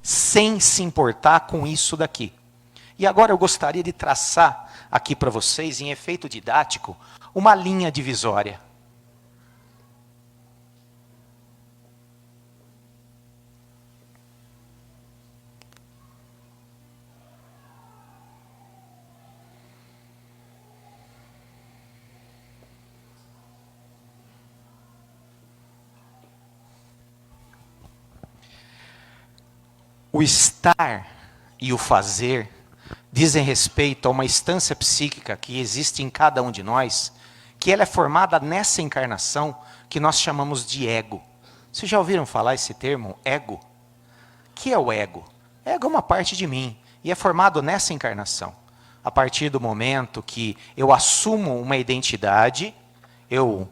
sem se importar com isso daqui. E agora eu gostaria de traçar aqui para vocês, em efeito didático, uma linha divisória. O estar e o fazer dizem respeito a uma instância psíquica que existe em cada um de nós, que ela é formada nessa encarnação que nós chamamos de ego. Vocês já ouviram falar esse termo, ego? O que é o ego? Ego é uma parte de mim e é formado nessa encarnação. A partir do momento que eu assumo uma identidade, eu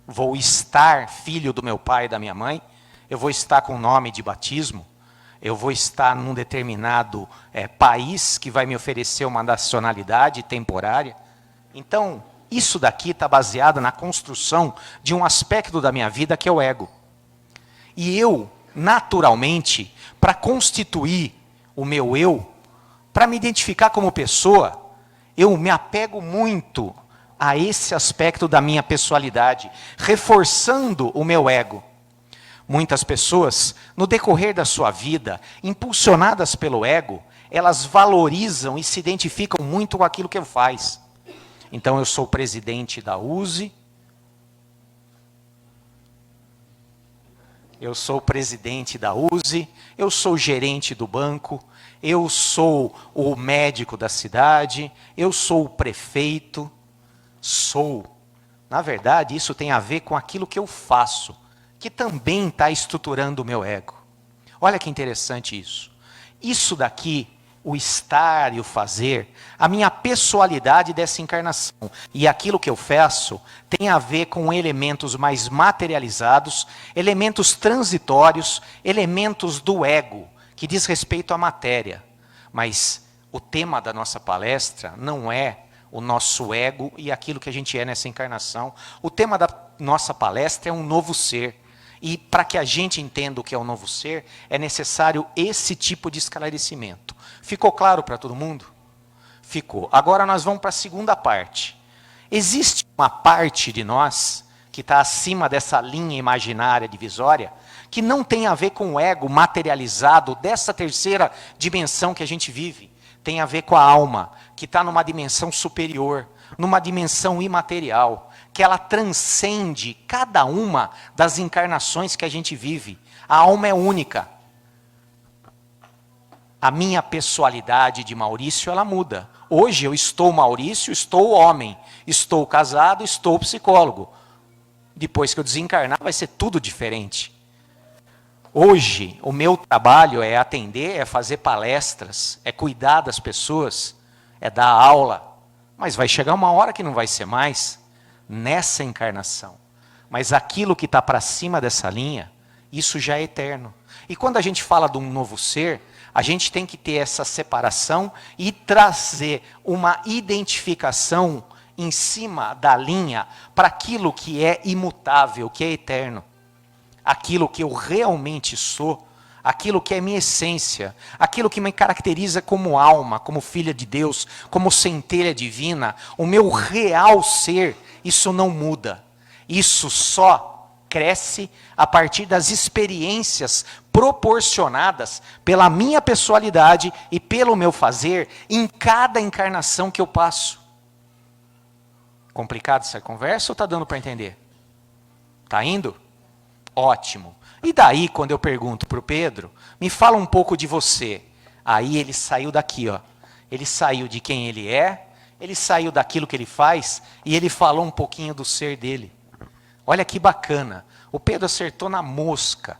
vou estar filho do meu pai e da minha mãe, eu vou estar com nome de batismo, eu vou estar num determinado país que vai me oferecer uma nacionalidade temporária. Então, isso daqui está baseado na construção de um aspecto da minha vida que é o ego. E eu, naturalmente, para constituir o meu eu, para me identificar como pessoa, eu me apego muito a esse aspecto da minha pessoalidade, reforçando o meu ego. Muitas pessoas, no decorrer da sua vida, impulsionadas pelo ego, elas valorizam e se identificam muito com aquilo que eu faço. Então, eu sou presidente da USE, eu sou presidente da USE, eu sou gerente do banco, eu sou o médico da cidade, eu sou o prefeito, sou. Na verdade, isso tem a ver com aquilo que eu faço, que também está estruturando o meu ego. Olha que interessante isso. Isso daqui, o estar e o fazer, a minha pessoalidade dessa encarnação e aquilo que eu faço, tem a ver com elementos mais materializados, elementos transitórios, elementos do ego, que diz respeito à matéria. Mas o tema da nossa palestra não é o nosso ego e aquilo que a gente é nessa encarnação. O tema da nossa palestra é um novo ser. E para que a gente entenda o que é o novo ser, é necessário esse tipo de esclarecimento. Ficou claro para todo mundo? Ficou. Agora nós vamos para a segunda parte. Existe uma parte de nós, que está acima dessa linha imaginária divisória, que não tem a ver com o ego materializado dessa terceira dimensão que a gente vive. Tem a ver com a alma, que está numa dimensão superior, numa dimensão imaterial, que ela transcende cada uma das encarnações que a gente vive. A alma é única. A minha pessoalidade de Maurício, ela muda. Hoje eu estou Maurício, estou homem, estou casado, estou psicólogo. Depois que eu desencarnar, vai ser tudo diferente. Hoje, o meu trabalho é atender, é fazer palestras, é cuidar das pessoas, é dar aula. Mas vai chegar uma hora que não vai ser mais nessa encarnação. Mas aquilo que está para cima dessa linha, isso já é eterno. E quando a gente fala de um novo ser, a gente tem que ter essa separação e trazer uma identificação em cima da linha para aquilo que é imutável, que é eterno. Aquilo que eu realmente sou, aquilo que é minha essência, aquilo que me caracteriza como alma, como filha de Deus, como centelha divina, o meu real ser, isso não muda. Isso só cresce a partir das experiências proporcionadas pela minha pessoalidade e pelo meu fazer em cada encarnação que eu passo. Complicado essa conversa ou está dando para entender? Está indo? Ótimo. E daí, quando eu pergunto para o Pedro, me fala um pouco de você. Aí ele saiu daqui, ó. Ele saiu de quem ele é, ele saiu daquilo que ele faz, e ele falou um pouquinho do ser dele. Olha que bacana. O Pedro acertou na mosca.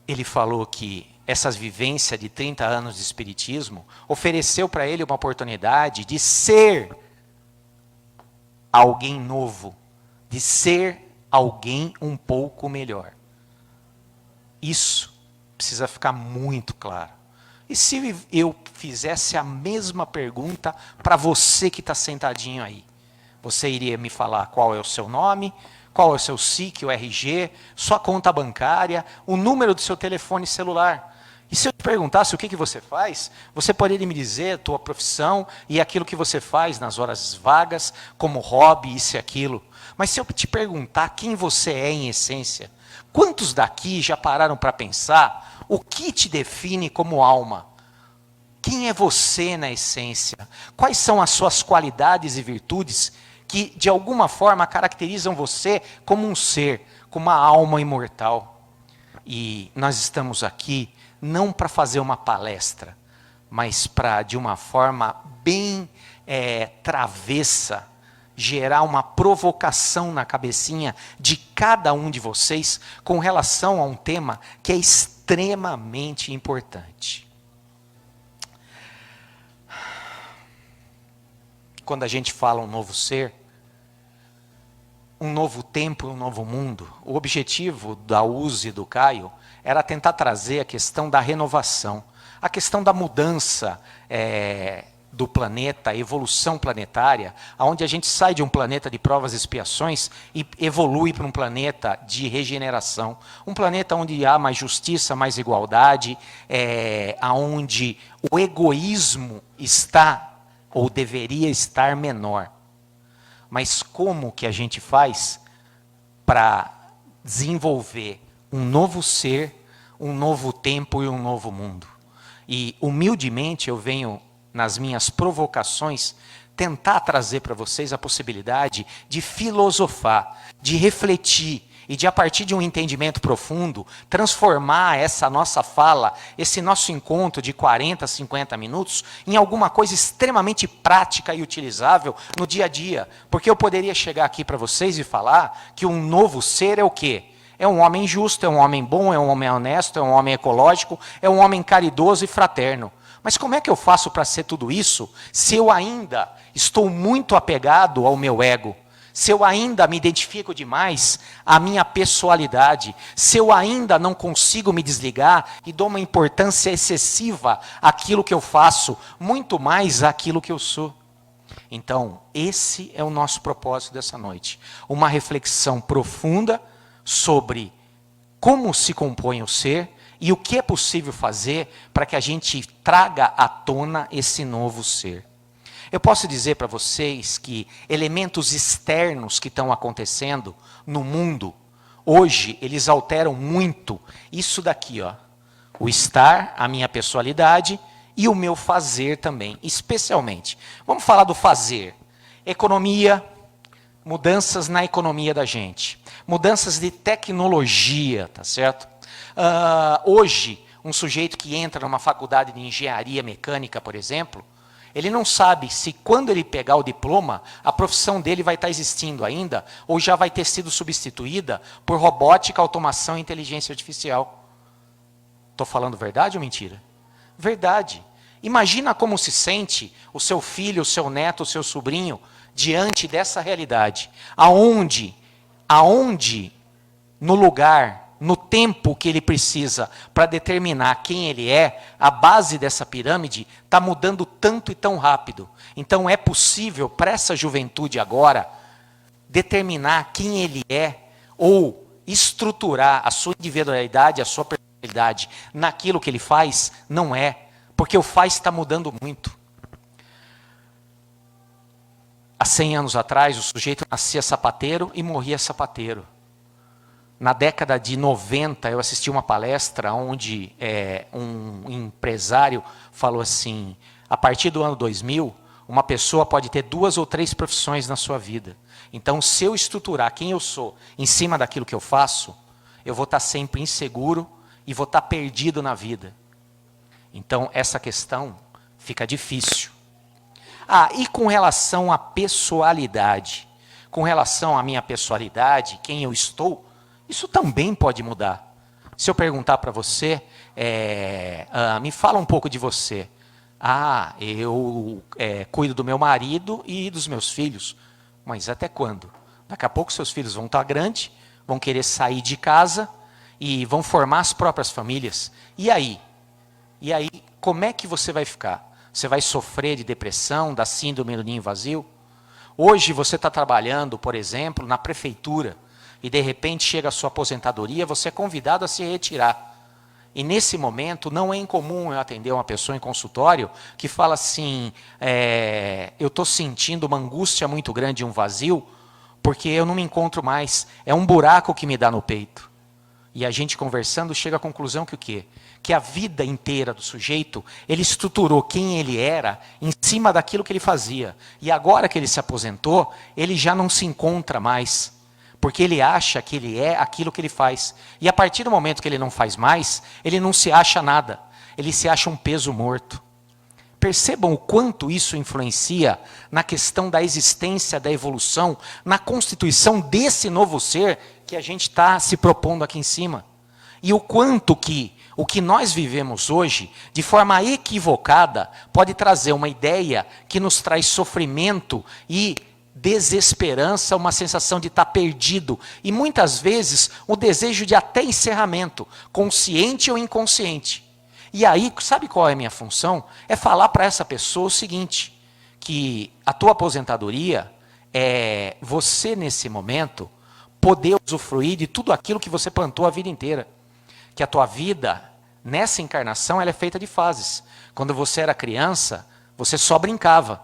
Ele falou que essa vivência de 30 anos de espiritismo ofereceu para ele uma oportunidade de ser alguém novo, de ser alguém um pouco melhor. Isso precisa ficar muito claro. E se eu fizesse a mesma pergunta para você que está sentadinho aí? Você iria me falar qual é o seu nome, qual é o seu SIC, o RG, sua conta bancária, o número do seu telefone celular. E se eu te perguntasse o que você faz, você poderia me dizer a tua profissão e aquilo que você faz nas horas vagas, como hobby, isso e aquilo. Mas se eu te perguntar quem você é em essência, quantos daqui já pararam para pensar o que te define como alma? Quem é você na essência? Quais são as suas qualidades e virtudes que, de alguma forma, caracterizam você como um ser, como uma alma imortal? E nós estamos aqui não para fazer uma palestra, mas para, de uma forma bem travessa, gerar uma provocação na cabecinha de cada um de vocês com relação a um tema que é extremamente importante. Quando a gente fala um novo ser, um novo tempo, um novo mundo, o objetivo da Uzi e do Caio era tentar trazer a questão da renovação, a questão da mudança do planeta, a evolução planetária, onde a gente sai de um planeta de provas e expiações e evolui para um planeta de regeneração. Um planeta onde há mais justiça, mais igualdade, onde o egoísmo está ou deveria estar menor. Mas como que a gente faz para desenvolver um novo ser, um novo tempo e um novo mundo? E humildemente eu venho, nas minhas provocações, tentar trazer para vocês a possibilidade de filosofar, de refletir, e de, a partir de um entendimento profundo, transformar essa nossa fala, esse nosso encontro de 40, 50 minutos, em alguma coisa extremamente prática e utilizável no dia a dia. Porque eu poderia chegar aqui para vocês e falar que um novo ser é o quê? É um homem justo, é um homem bom, é um homem honesto, é um homem ecológico, é um homem caridoso e fraterno. Mas como é que eu faço para ser tudo isso, se eu ainda estou muito apegado ao meu ego? Se eu ainda me identifico demais à minha pessoalidade, se eu ainda não consigo me desligar e dou uma importância excessiva àquilo que eu faço, muito mais àquilo que eu sou. Então, esse é o nosso propósito dessa noite. Uma reflexão profunda sobre como se compõe o ser e o que é possível fazer para que a gente traga à tona esse novo ser. Eu posso dizer para vocês que elementos externos que estão acontecendo no mundo, hoje, eles alteram muito isso daqui, ó, o estar, a minha pessoalidade e o meu fazer também, especialmente. Vamos falar do fazer. Economia, mudanças na economia da gente, mudanças de tecnologia, tá certo? Hoje, um sujeito que entra numa faculdade de engenharia mecânica, por exemplo, ele não sabe se quando ele pegar o diploma, a profissão dele vai estar existindo ainda, ou já vai ter sido substituída por robótica, automação e inteligência artificial. Estou falando verdade ou mentira? Verdade. Imagina como se sente o seu filho, o seu neto, o seu sobrinho, diante dessa realidade. Aonde no lugar, no tempo que ele precisa para determinar quem ele é, a base dessa pirâmide está mudando tanto e tão rápido. Então é possível para essa juventude agora determinar quem ele é ou estruturar a sua individualidade, a sua personalidade naquilo que ele faz? Não é, porque o faz está mudando muito. Há 100 anos atrás, o sujeito nascia sapateiro e morria sapateiro. Na década de 90, eu assisti uma palestra onde um empresário falou assim, a partir do ano 2000, uma pessoa pode ter 2 ou 3 profissões na sua vida. Então, se eu estruturar quem eu sou em cima daquilo que eu faço, eu vou estar sempre inseguro e vou estar perdido na vida. Então, essa questão fica difícil. E com relação à pessoalidade, com relação à minha pessoalidade, quem eu estou, isso também pode mudar. Se eu perguntar para você, me fala um pouco de você. Eu cuido do meu marido e dos meus filhos. Mas até quando? Daqui a pouco seus filhos vão estar grandes, vão querer sair de casa e vão formar as próprias famílias. E aí? E aí, como é que você vai ficar? Você vai sofrer de depressão, da síndrome do ninho vazio? Hoje você está trabalhando, por exemplo, na prefeitura, e de repente chega a sua aposentadoria, você é convidado a se retirar. E nesse momento não é incomum eu atender uma pessoa em consultório que fala assim, eu estou sentindo uma angústia muito grande, um vazio, porque eu não me encontro mais, é um buraco que me dá no peito. E a gente conversando chega à conclusão que o quê? Que a vida inteira do sujeito, ele estruturou quem ele era em cima daquilo que ele fazia. E agora que ele se aposentou, ele já não se encontra mais. Porque ele acha que ele é aquilo que ele faz. E a partir do momento que ele não faz mais, ele não se acha nada. Ele se acha um peso morto. Percebam o quanto isso influencia na questão da existência, da evolução, na constituição desse novo ser que a gente está se propondo aqui em cima. E o quanto que o que nós vivemos hoje, de forma equivocada, pode trazer uma ideia que nos traz sofrimento e desesperança, uma sensação de estar perdido. E muitas vezes o desejo de até encerramento, consciente ou inconsciente. E aí, sabe qual é a minha função? É falar para essa pessoa o seguinte, que a tua aposentadoria é você, nesse momento, poder usufruir de tudo aquilo que você plantou a vida inteira. Que a tua vida, nessa encarnação, ela é feita de fases. Quando você era criança, você só brincava.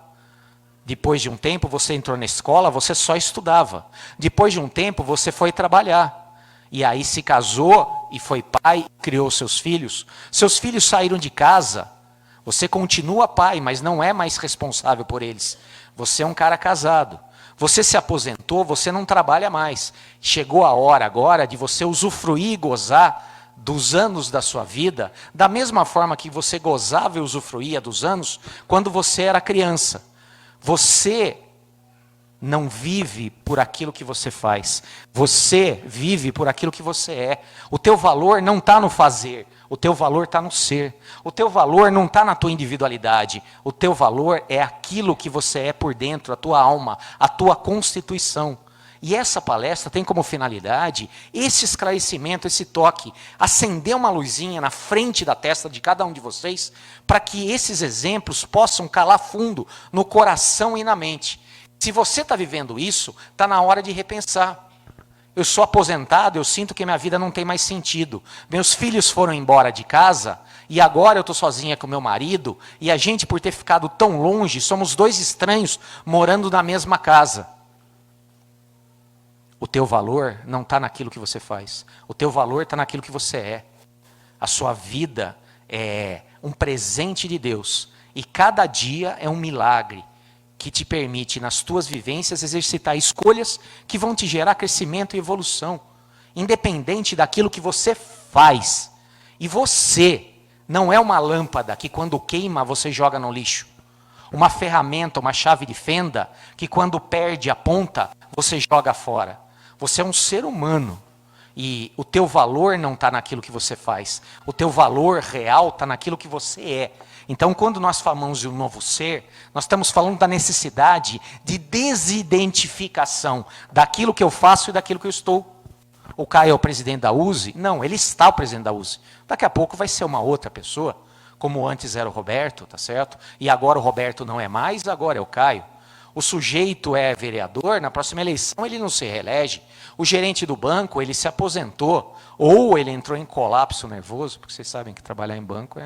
Depois de um tempo, você entrou na escola, você só estudava. Depois de um tempo, você foi trabalhar. E aí se casou e foi pai, criou seus filhos. Seus filhos saíram de casa. Você continua pai, mas não é mais responsável por eles. Você é um cara casado. Você se aposentou, você não trabalha mais. Chegou a hora agora de você usufruir e gozar dos anos da sua vida, da mesma forma que você gozava e usufruía dos anos quando você era criança. Você não vive por aquilo que você faz. Você vive por aquilo que você é. O teu valor não está no fazer. O teu valor está no ser. O teu valor não está na tua individualidade. O teu valor é aquilo que você é por dentro, a tua alma, a tua constituição. E essa palestra tem como finalidade esse esclarecimento, esse toque, acender uma luzinha na frente da testa de cada um de vocês, para que esses exemplos possam calar fundo no coração e na mente. Se você está vivendo isso, está na hora de repensar. Eu sou aposentado, eu sinto que minha vida não tem mais sentido. Meus filhos foram embora de casa e agora eu estou sozinha com meu marido e a gente, por ter ficado tão longe, somos dois estranhos morando na mesma casa. O teu valor não está naquilo que você faz. O teu valor está naquilo que você é. A sua vida é um presente de Deus. E cada dia é um milagre que te permite, nas tuas vivências, exercitar escolhas que vão te gerar crescimento e evolução, independente daquilo que você faz. E você não é uma lâmpada que, quando queima, você joga no lixo. Uma ferramenta, uma chave de fenda, que quando perde a ponta, você joga fora. Você é um ser humano. E o teu valor não está naquilo que você faz. O teu valor real está naquilo que você é. Então, quando nós falamos de um novo ser, nós estamos falando da necessidade de desidentificação daquilo que eu faço e daquilo que eu estou. O Caio é o presidente da USE? Não, ele está o presidente da USE. Daqui a pouco vai ser uma outra pessoa, como antes era o Roberto, tá certo? E agora o Roberto não é mais, agora é o Caio. O sujeito é vereador, na próxima eleição ele não se reelege. O gerente do banco, ele se aposentou, ou ele entrou em colapso nervoso, porque vocês sabem que trabalhar em banco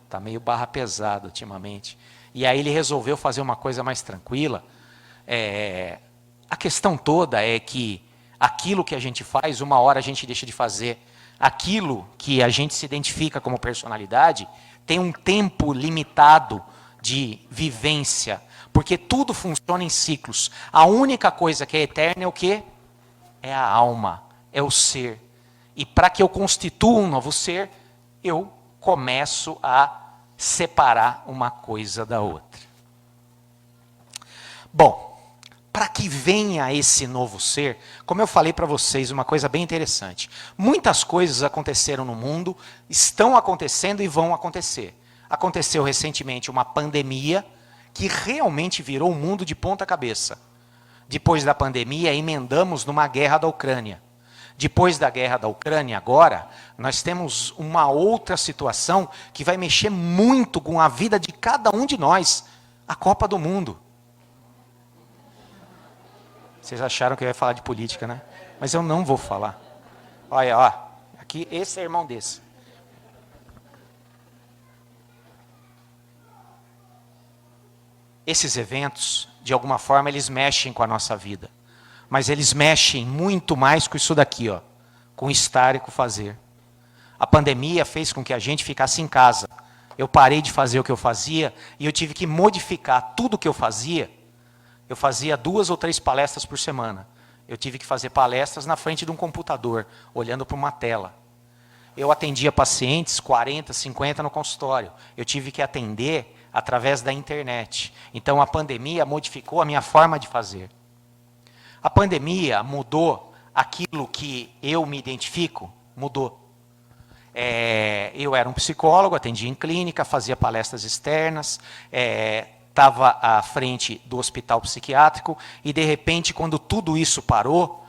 está meio barra pesada ultimamente. E aí ele resolveu fazer uma coisa mais tranquila. A questão toda é que aquilo que a gente faz, uma hora a gente deixa de fazer. Aquilo que a gente se identifica como personalidade tem um tempo limitado de vivência, porque tudo funciona em ciclos. A única coisa que é eterna é o quê? É a alma, é o ser. E para que eu constitua um novo ser, eu começo a separar uma coisa da outra. Bom, para que venha esse novo ser, como eu falei para vocês, uma coisa bem interessante. Muitas coisas aconteceram no mundo, estão acontecendo e vão acontecer. Aconteceu recentemente uma pandemia que realmente virou o mundo de ponta cabeça. Depois da pandemia, emendamos numa guerra da Ucrânia. Depois da guerra da Ucrânia, agora, nós temos uma outra situação que vai mexer muito com a vida de cada um de nós. A Copa do Mundo. Vocês acharam que eu ia falar de política, né? Mas eu não vou falar. Olha, ó, aqui, esse é irmão desse. esses eventos, de alguma forma, eles mexem com a nossa vida. Mas eles mexem muito mais com isso daqui, ó, com estar e com fazer. A pandemia fez com que a gente ficasse em casa. Eu parei de fazer o que eu fazia e eu tive que modificar tudo o que eu fazia. Eu fazia 2 ou 3 palestras por semana. Eu tive que fazer palestras na frente de um computador, olhando para uma tela. Eu atendia pacientes, 40, 50 no consultório. Eu tive que atender através da internet. Então, a pandemia modificou a minha forma de fazer. A pandemia mudou aquilo que eu me identifico, mudou. Eu era um psicólogo, atendia em clínica, fazia palestras externas, estava à frente do hospital psiquiátrico, e, de repente, quando tudo isso parou,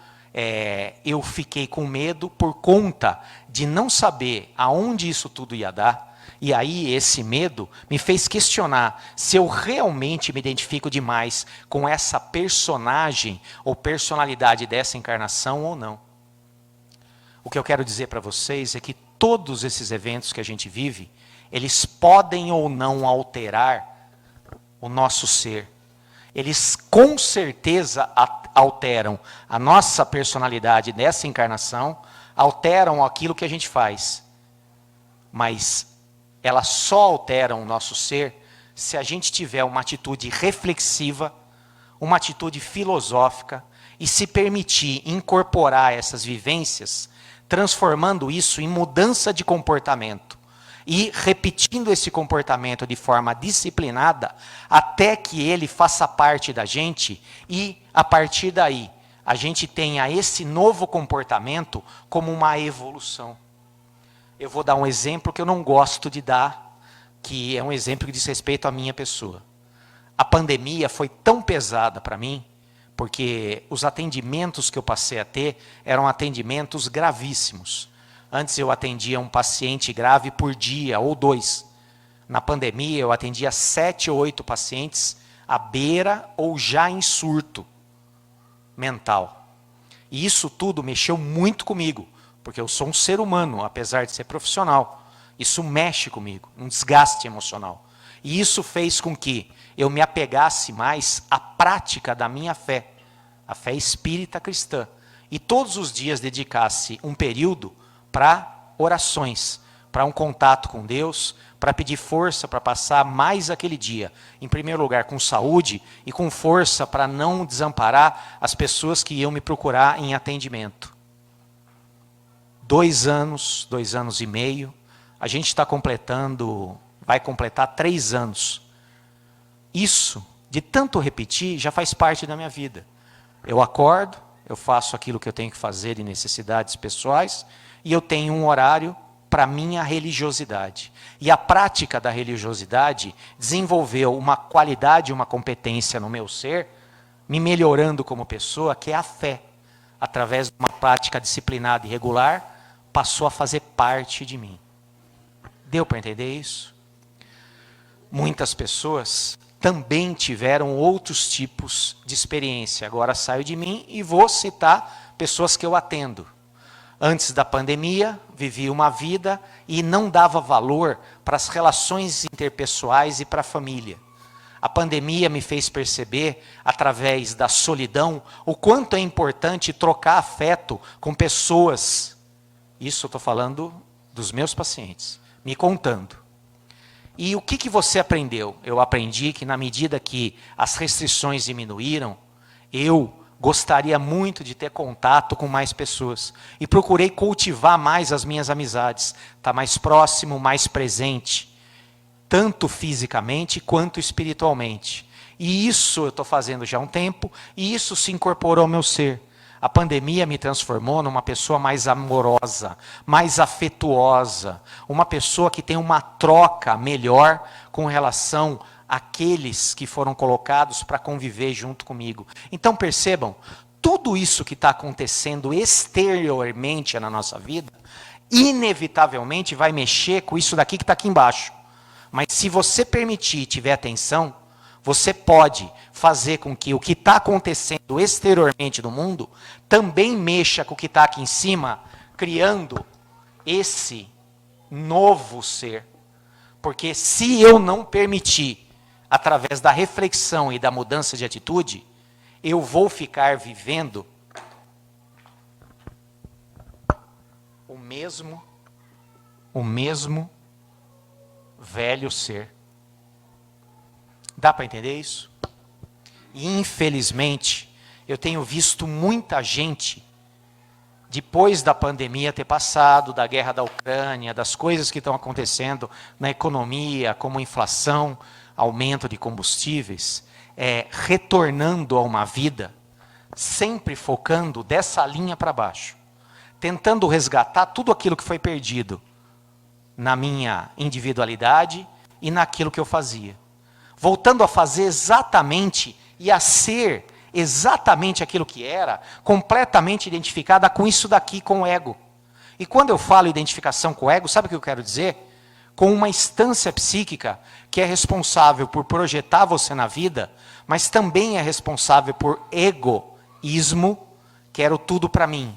eu fiquei com medo por conta de não saber aonde isso tudo ia dar. E aí esse medo me fez questionar se eu realmente me identifico demais com essa personagem ou personalidade dessa encarnação ou não. O que eu quero dizer para vocês é que todos esses eventos que a gente vive, eles podem ou não alterar o nosso ser. Eles com certeza alteram a nossa personalidade dessa encarnação, alteram aquilo que a gente faz. Mas elas só alteram o nosso ser se a gente tiver uma atitude reflexiva, uma atitude filosófica e se permitir incorporar essas vivências, transformando isso em mudança de comportamento e repetindo esse comportamento de forma disciplinada até que ele faça parte da gente e, a partir daí, a gente tenha esse novo comportamento como uma evolução. Eu vou dar um exemplo que eu não gosto de dar, que é um exemplo que diz respeito à minha pessoa. A pandemia foi tão pesada para mim, porque os atendimentos que eu passei a ter eram atendimentos gravíssimos. Antes eu atendia um paciente grave por dia, ou 2. Na pandemia eu atendia 7 ou 8 pacientes à beira ou já em surto mental. E isso tudo mexeu muito comigo, porque eu sou um ser humano, apesar de ser profissional. Isso mexe comigo, um desgaste emocional. E isso fez com que eu me apegasse mais à prática da minha fé, a fé espírita cristã. E todos os dias dedicasse um período para orações, para um contato com Deus, para pedir força para passar mais aquele dia, em primeiro lugar com saúde e com força para não desamparar as pessoas que iam me procurar em atendimento. 2 anos, 2 anos e meio, a gente está completando, vai completar 3 anos. Isso, de tanto repetir, já faz parte da minha vida. Eu acordo, eu faço aquilo que eu tenho que fazer de necessidades pessoais, e eu tenho um horário para minha religiosidade. E a prática da religiosidade desenvolveu uma qualidade, uma competência no meu ser, me melhorando como pessoa, que é a fé. Através de uma prática disciplinada e regular, passou a fazer parte de mim. Deu para entender isso? Muitas pessoas também tiveram outros tipos de experiência. Agora saio de mim e vou citar pessoas que eu atendo. Antes da pandemia, vivi uma vida e não dava valor para as relações interpessoais e para a família. A pandemia me fez perceber, através da solidão, o quanto é importante trocar afeto com pessoas. Isso eu estou falando dos meus pacientes, me contando. E o que você aprendeu? Eu aprendi que, na medida que as restrições diminuíram, eu gostaria muito de ter contato com mais pessoas. E procurei cultivar mais as minhas amizades, estar mais próximo, mais presente, tanto fisicamente quanto espiritualmente. E isso eu estou fazendo já há um tempo, e isso se incorporou ao meu ser. A pandemia me transformou numa pessoa mais amorosa, mais afetuosa, uma pessoa que tem uma troca melhor com relação àqueles que foram colocados para conviver junto comigo. Então percebam, tudo isso que está acontecendo exteriormente na nossa vida, inevitavelmente vai mexer com isso daqui que está aqui embaixo. Mas se você permitir e tiver atenção, você pode fazer com que o que está acontecendo exteriormente no mundo também mexa com o que está aqui em cima, criando esse novo ser. Porque se eu não permitir através da reflexão e da mudança de atitude, eu vou ficar vivendo o mesmo velho ser. Dá para entender isso? E infelizmente, eu tenho visto muita gente, depois da pandemia ter passado, da guerra da Ucrânia, das coisas que estão acontecendo na economia, como inflação, aumento de combustíveis, retornando a uma vida, sempre focando dessa linha para baixo, tentando resgatar tudo aquilo que foi perdido na minha individualidade e naquilo que eu fazia. Voltando a fazer exatamente e a ser exatamente aquilo que era, completamente identificada com isso daqui, com o ego. E quando eu falo identificação com o ego, sabe o que eu quero dizer? Com uma instância psíquica que é responsável por projetar você na vida, mas também é responsável por egoísmo, quero tudo para mim,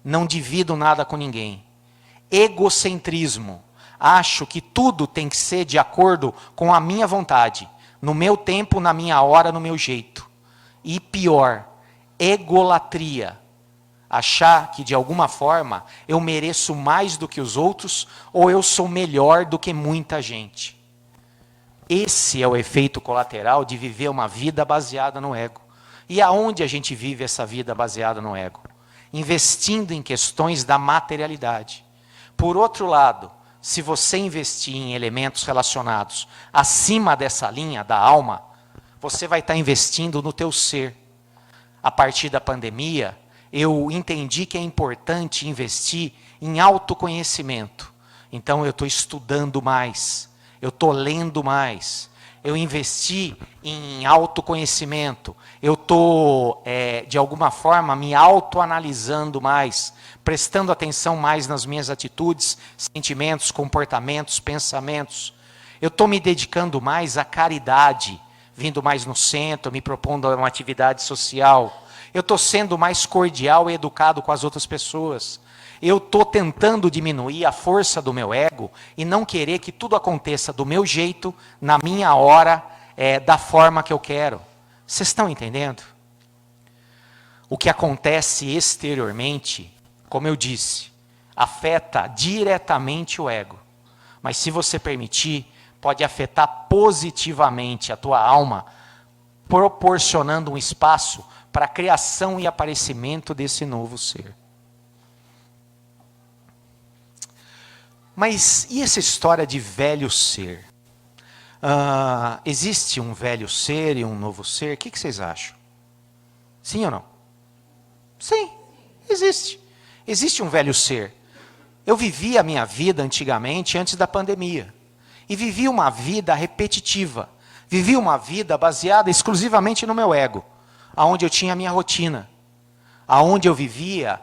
não divido nada com ninguém. Egocentrismo, acho que tudo tem que ser de acordo com a minha vontade, no meu tempo, na minha hora, no meu jeito. E pior, egolatria, achar que de alguma forma eu mereço mais do que os outros ou eu sou melhor do que muita gente. Esse é o efeito colateral de viver uma vida baseada no ego. E aonde a gente vive essa vida baseada no ego? Investindo em questões da materialidade. Por outro lado, se você investir em elementos relacionados acima dessa linha da alma, você vai estar investindo no teu ser. A partir da pandemia, eu entendi que é importante investir em autoconhecimento. Então eu estou estudando mais, eu estou lendo mais, eu investi em autoconhecimento, eu estou, de alguma forma, me autoanalisando mais, prestando atenção mais nas minhas atitudes, sentimentos, comportamentos, pensamentos. Eu estou me dedicando mais à caridade, vindo mais no centro, me propondo a uma atividade social. Eu estou sendo mais cordial e educado com as outras pessoas. Eu estou tentando diminuir a força do meu ego e não querer que tudo aconteça do meu jeito, na minha hora, da forma que eu quero. Vocês estão entendendo? O que acontece exteriormente, como eu disse, afeta diretamente o ego. Mas se você permitir, pode afetar positivamente a tua alma, proporcionando um espaço para a criação e aparecimento desse novo ser. Mas e essa história de velho ser? Existe um velho ser e um novo ser? O que vocês acham? Sim ou não? Sim, existe. Existe um velho ser. Eu vivi a minha vida antigamente, antes da pandemia. E vivi uma vida repetitiva. Vivi uma vida baseada exclusivamente no meu ego. Onde eu tinha a minha rotina. Onde eu vivia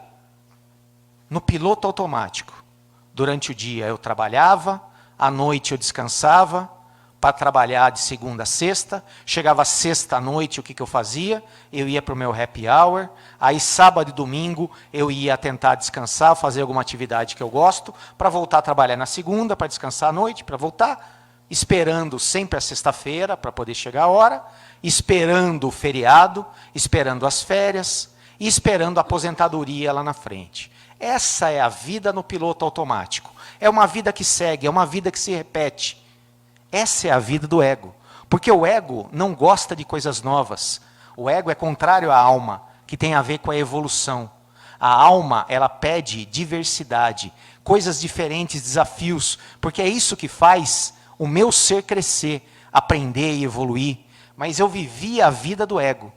no piloto automático. Durante o dia eu trabalhava, à noite eu descansava, para trabalhar de segunda a sexta. Chegava sexta à noite, o que eu fazia? Eu ia para o meu happy hour. Aí sábado e domingo eu ia tentar descansar, fazer alguma atividade que eu gosto, para voltar a trabalhar na segunda, para descansar à noite, para voltar, esperando sempre a sexta-feira, para poder chegar a hora, esperando o feriado, esperando as férias, e esperando a aposentadoria lá na frente. Essa é a vida no piloto automático. É uma vida que segue, é uma vida que se repete. Essa é a vida do ego. Porque o ego não gosta de coisas novas. O ego é contrário à alma, que tem a ver com a evolução. A alma, ela pede diversidade, coisas diferentes, desafios, porque é isso que faz o meu ser crescer, aprender e evoluir. Mas eu vivi a vida do ego.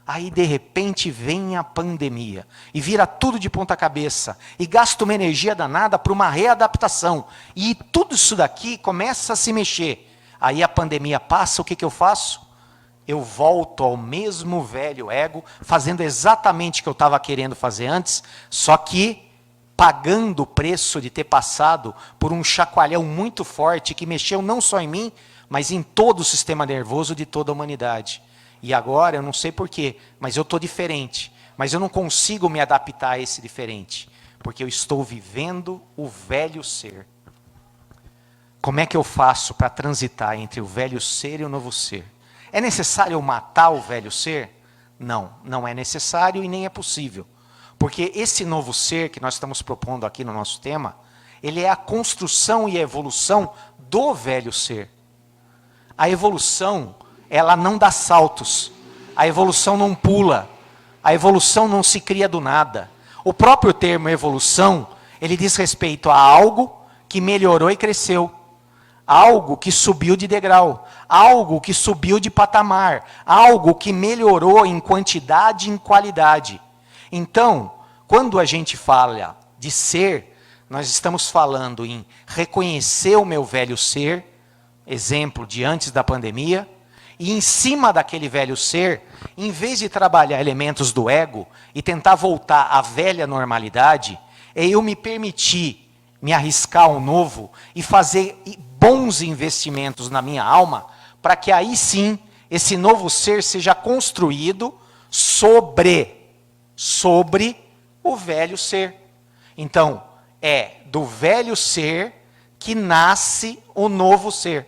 Aí, de repente, vem a pandemia e vira tudo de ponta cabeça e gasta uma energia danada para uma readaptação. E tudo isso daqui começa a se mexer. Aí a pandemia passa, o que eu faço? Eu volto ao mesmo velho ego, fazendo exatamente o que eu estava querendo fazer antes, só que pagando o preço de ter passado por um chacoalhão muito forte que mexeu não só em mim, mas em todo o sistema nervoso de toda a humanidade. E agora, eu não sei porquê, mas eu estou diferente. Mas eu não consigo me adaptar a esse diferente. Porque eu estou vivendo o velho ser. Como é que eu faço para transitar entre o velho ser e o novo ser? É necessário eu matar o velho ser? Não, não é necessário e nem é possível. Porque esse novo ser que nós estamos propondo aqui no nosso tema, ele é a construção e a evolução do velho ser. A evolução, ela não dá saltos. A evolução não pula. A evolução não se cria do nada. O próprio termo evolução, ele diz respeito a algo que melhorou e cresceu. Algo que subiu de degrau. Algo que subiu de patamar. Algo que melhorou em quantidade e em qualidade. Então, quando a gente fala de ser, nós estamos falando em reconhecer o meu velho ser, exemplo de antes da pandemia, e em cima daquele velho ser, em vez de trabalhar elementos do ego e tentar voltar à velha normalidade, é eu me permitir me arriscar ao novo e fazer bons investimentos na minha alma, para que aí sim, esse novo ser seja construído sobre o velho ser. Então, é do velho ser que nasce o novo ser.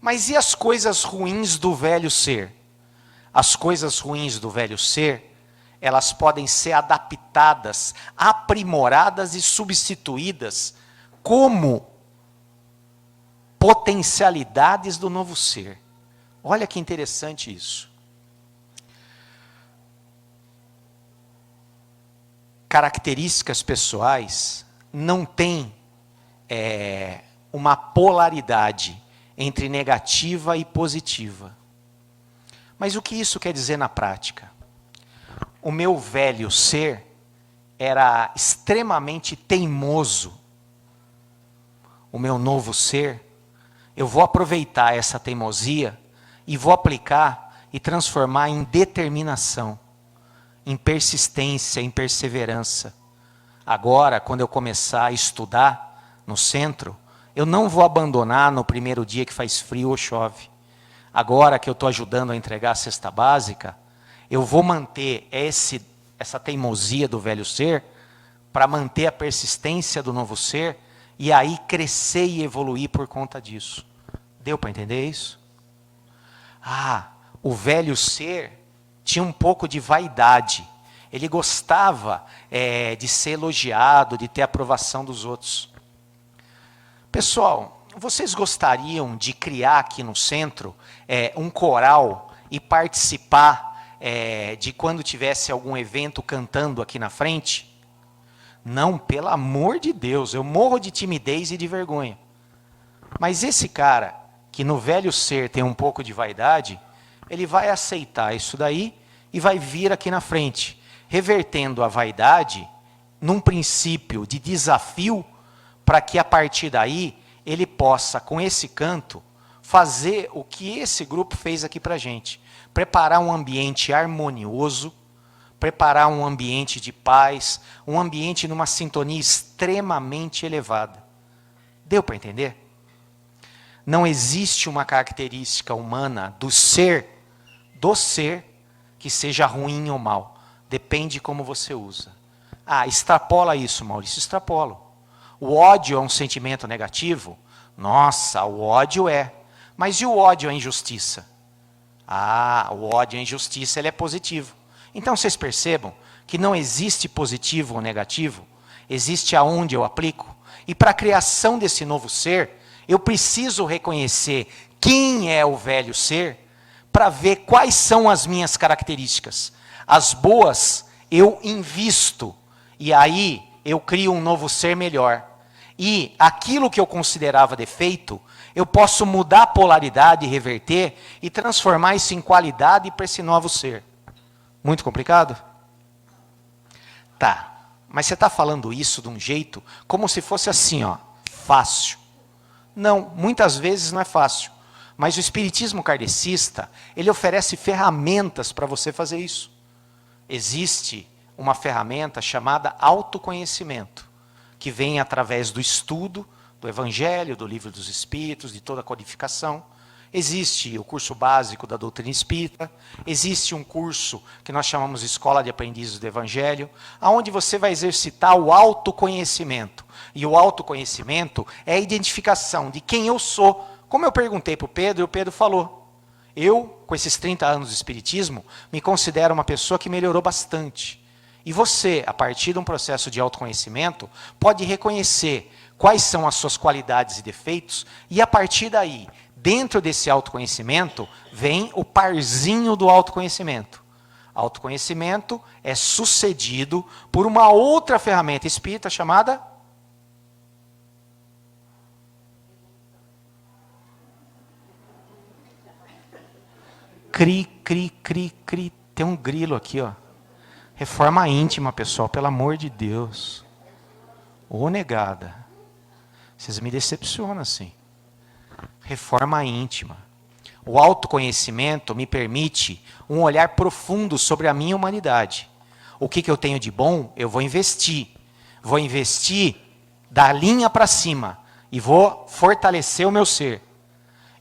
Mas e as coisas ruins do velho ser? As coisas ruins do velho ser, elas podem ser adaptadas, aprimoradas e substituídas como potencialidades do novo ser. Olha que interessante isso. Características pessoais não têm uma polaridade entre negativa e positiva. Mas o que isso quer dizer na prática? O meu velho ser era extremamente teimoso. O meu novo ser, eu vou aproveitar essa teimosia e vou aplicar e transformar em determinação, em persistência, em perseverança. Agora, quando eu começar a estudar no centro, eu não vou abandonar no primeiro dia que faz frio ou chove. Agora que eu estou ajudando a entregar a cesta básica, eu vou manter essa teimosia do velho ser para manter a persistência do novo ser e aí crescer e evoluir por conta disso. Deu para entender isso? O velho ser tinha um pouco de vaidade. Ele gostava de ser elogiado, de ter a aprovação dos outros. Pessoal, vocês gostariam de criar aqui no centro um coral e participar de quando tivesse algum evento cantando aqui na frente? Não, pelo amor de Deus, eu morro de timidez e de vergonha. Mas esse cara, que no velho ser tem um pouco de vaidade, ele vai aceitar isso daí e vai vir aqui na frente, revertendo a vaidade num princípio de desafio, para que a partir daí ele possa, com esse canto, fazer o que esse grupo fez aqui para a gente. Preparar um ambiente harmonioso, preparar um ambiente de paz, um ambiente numa sintonia extremamente elevada. Deu para entender? Não existe uma característica humana do ser, que seja ruim ou mal. Depende como você usa. Extrapola isso, Maurício, extrapolo. O ódio é um sentimento negativo? Nossa, o ódio é. Mas e o ódio à injustiça? O ódio à injustiça ele é positivo. Então vocês percebam que não existe positivo ou negativo, existe aonde eu aplico. E para a criação desse novo ser, eu preciso reconhecer quem é o velho ser, para ver quais são as minhas características. As boas eu invisto, e aí eu crio um novo ser melhor. E aquilo que eu considerava defeito, eu posso mudar a polaridade, reverter e transformar isso em qualidade para esse novo ser. Muito complicado? Tá, mas você está falando isso de um jeito como se fosse assim, fácil. Não, muitas vezes não é fácil. Mas o espiritismo kardecista, ele oferece ferramentas para você fazer isso. Existe uma ferramenta chamada autoconhecimento, que vem através do estudo do Evangelho, do Livro dos Espíritos, de toda a codificação. Existe o curso básico da doutrina espírita, existe um curso que nós chamamos de Escola de Aprendizes do Evangelho, onde você vai exercitar o autoconhecimento. E o autoconhecimento é a identificação de quem eu sou. Como eu perguntei para o Pedro, e o Pedro falou, eu, com esses 30 anos de espiritismo, me considero uma pessoa que melhorou bastante. E você, a partir de um processo de autoconhecimento, pode reconhecer quais são as suas qualidades e defeitos, e a partir daí, dentro desse autoconhecimento, vem o parzinho do autoconhecimento. Autoconhecimento é sucedido por uma outra ferramenta espírita chamada cri. Tem um grilo aqui, ó. Reforma íntima, pessoal, pelo amor de Deus. Ô negada. Vocês me decepcionam assim. Reforma íntima. O autoconhecimento me permite um olhar profundo sobre a minha humanidade. O que eu tenho de bom, eu vou investir. Vou investir da linha para cima. E vou fortalecer o meu ser.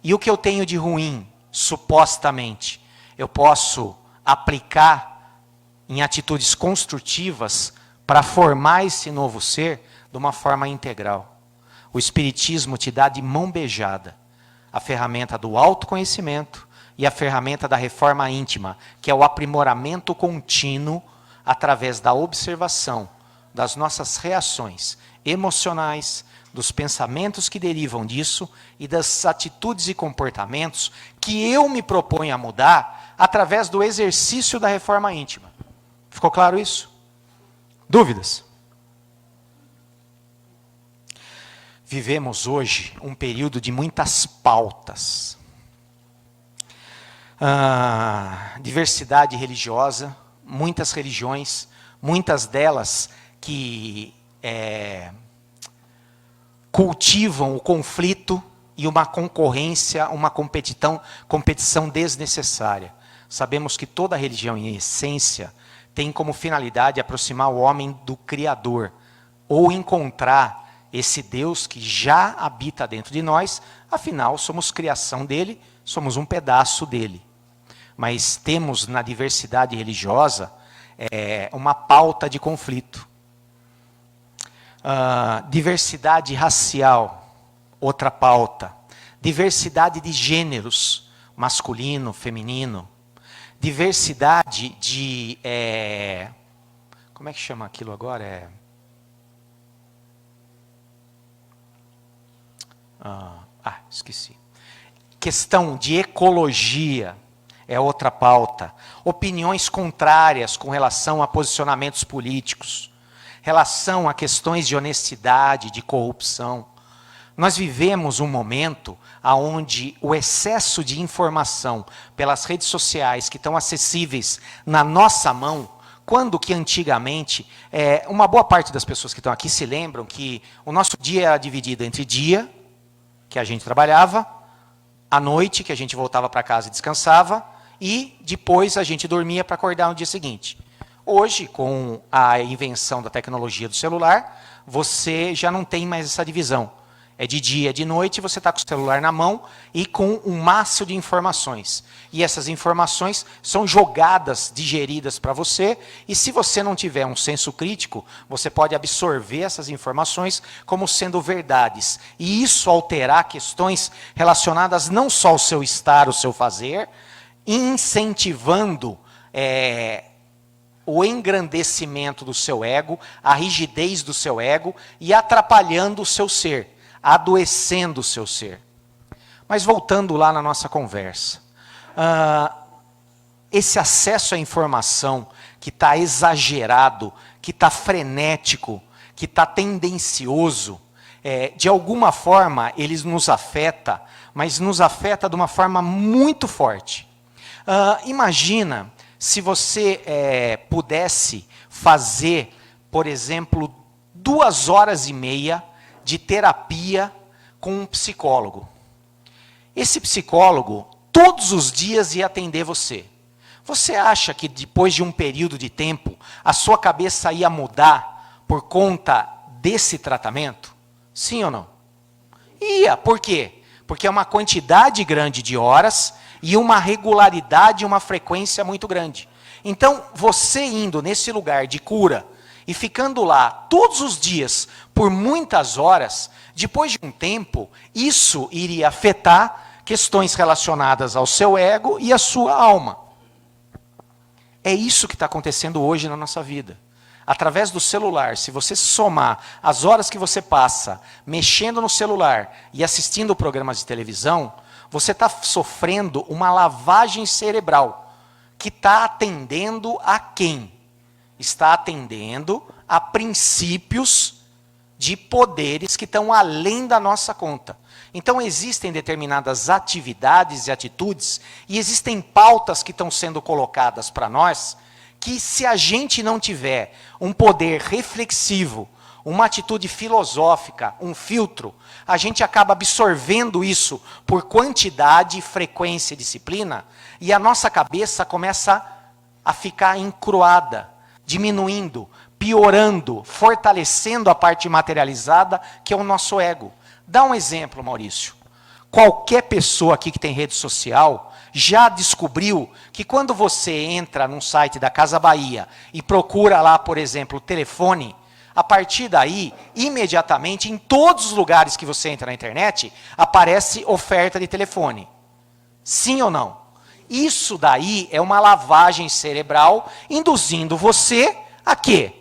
E o que eu tenho de ruim, supostamente, eu posso aplicar em atitudes construtivas para formar esse novo ser de uma forma integral. O Espiritismo te dá de mão beijada a ferramenta do autoconhecimento e a ferramenta da reforma íntima, que é o aprimoramento contínuo através da observação das nossas reações emocionais, dos pensamentos que derivam disso e das atitudes e comportamentos que eu me proponho a mudar através do exercício da reforma íntima. Ficou claro isso? Dúvidas? Vivemos hoje um período de muitas pautas. Diversidade religiosa, muitas religiões, muitas delas que cultivam o conflito e uma concorrência, uma competição desnecessária. Sabemos que toda religião, em essência, tem como finalidade aproximar o homem do Criador, ou encontrar esse Deus que já habita dentro de nós, afinal, somos criação dele, somos um pedaço dele. Mas temos na diversidade religiosa uma pauta de conflito. Diversidade racial, outra pauta. Diversidade de gêneros, masculino, feminino. Diversidade de... como é que chama aquilo agora? Esqueci. Questão de ecologia é outra pauta. Opiniões contrárias com relação a posicionamentos políticos. Relação a questões de honestidade, de corrupção. Nós vivemos um momento onde o excesso de informação pelas redes sociais que estão acessíveis na nossa mão, quando que antigamente, uma boa parte das pessoas que estão aqui se lembram que o nosso dia era dividido entre dia, que a gente trabalhava, à noite, que a gente voltava para casa e descansava, e depois a gente dormia para acordar no dia seguinte. Hoje, com a invenção da tecnologia do celular, você já não tem mais essa divisão. É de dia, de noite, você está com o celular na mão e com um maço de informações. E essas informações são jogadas, digeridas para você, e se você não tiver um senso crítico, você pode absorver essas informações como sendo verdades. E isso alterar questões relacionadas não só ao seu estar, ao seu fazer, incentivando o engrandecimento do seu ego, a rigidez do seu ego e atrapalhando o seu ser, adoecendo o seu ser. Mas voltando lá na nossa conversa, esse acesso à informação que está exagerado, que está frenético, que está tendencioso, de alguma forma ele nos afeta, mas nos afeta de uma forma muito forte. Imagina se você pudesse fazer, por exemplo, 2h30 de terapia com um psicólogo. Esse psicólogo, todos os dias, ia atender você. Você acha que depois de um período de tempo, a sua cabeça ia mudar por conta desse tratamento? Sim ou não? Ia. Por quê? Porque é uma quantidade grande de horas e uma regularidade, uma frequência muito grande. Então, você indo nesse lugar de cura e ficando lá todos os dias por muitas horas, depois de um tempo, isso iria afetar questões relacionadas ao seu ego e à sua alma. É isso que está acontecendo hoje na nossa vida. Através do celular, se você somar as horas que você passa mexendo no celular e assistindo programas de televisão, você está sofrendo uma lavagem cerebral, que está atendendo a quem? Está atendendo a princípios de poderes que estão além da nossa conta. Então existem determinadas atividades e atitudes, e existem pautas que estão sendo colocadas para nós, que se a gente não tiver um poder reflexivo, uma atitude filosófica, um filtro, a gente acaba absorvendo isso por quantidade, frequência e disciplina, e a nossa cabeça começa a ficar encruada, diminuindo, piorando, fortalecendo a parte materializada, que é o nosso ego. Dá um exemplo, Maurício. Qualquer pessoa aqui que tem rede social já descobriu que quando você entra num site da Casa Bahia e procura lá, por exemplo, o telefone, a partir daí, imediatamente, em todos os lugares que você entra na internet, aparece oferta de telefone. Sim ou não? Isso daí é uma lavagem cerebral induzindo você a quê?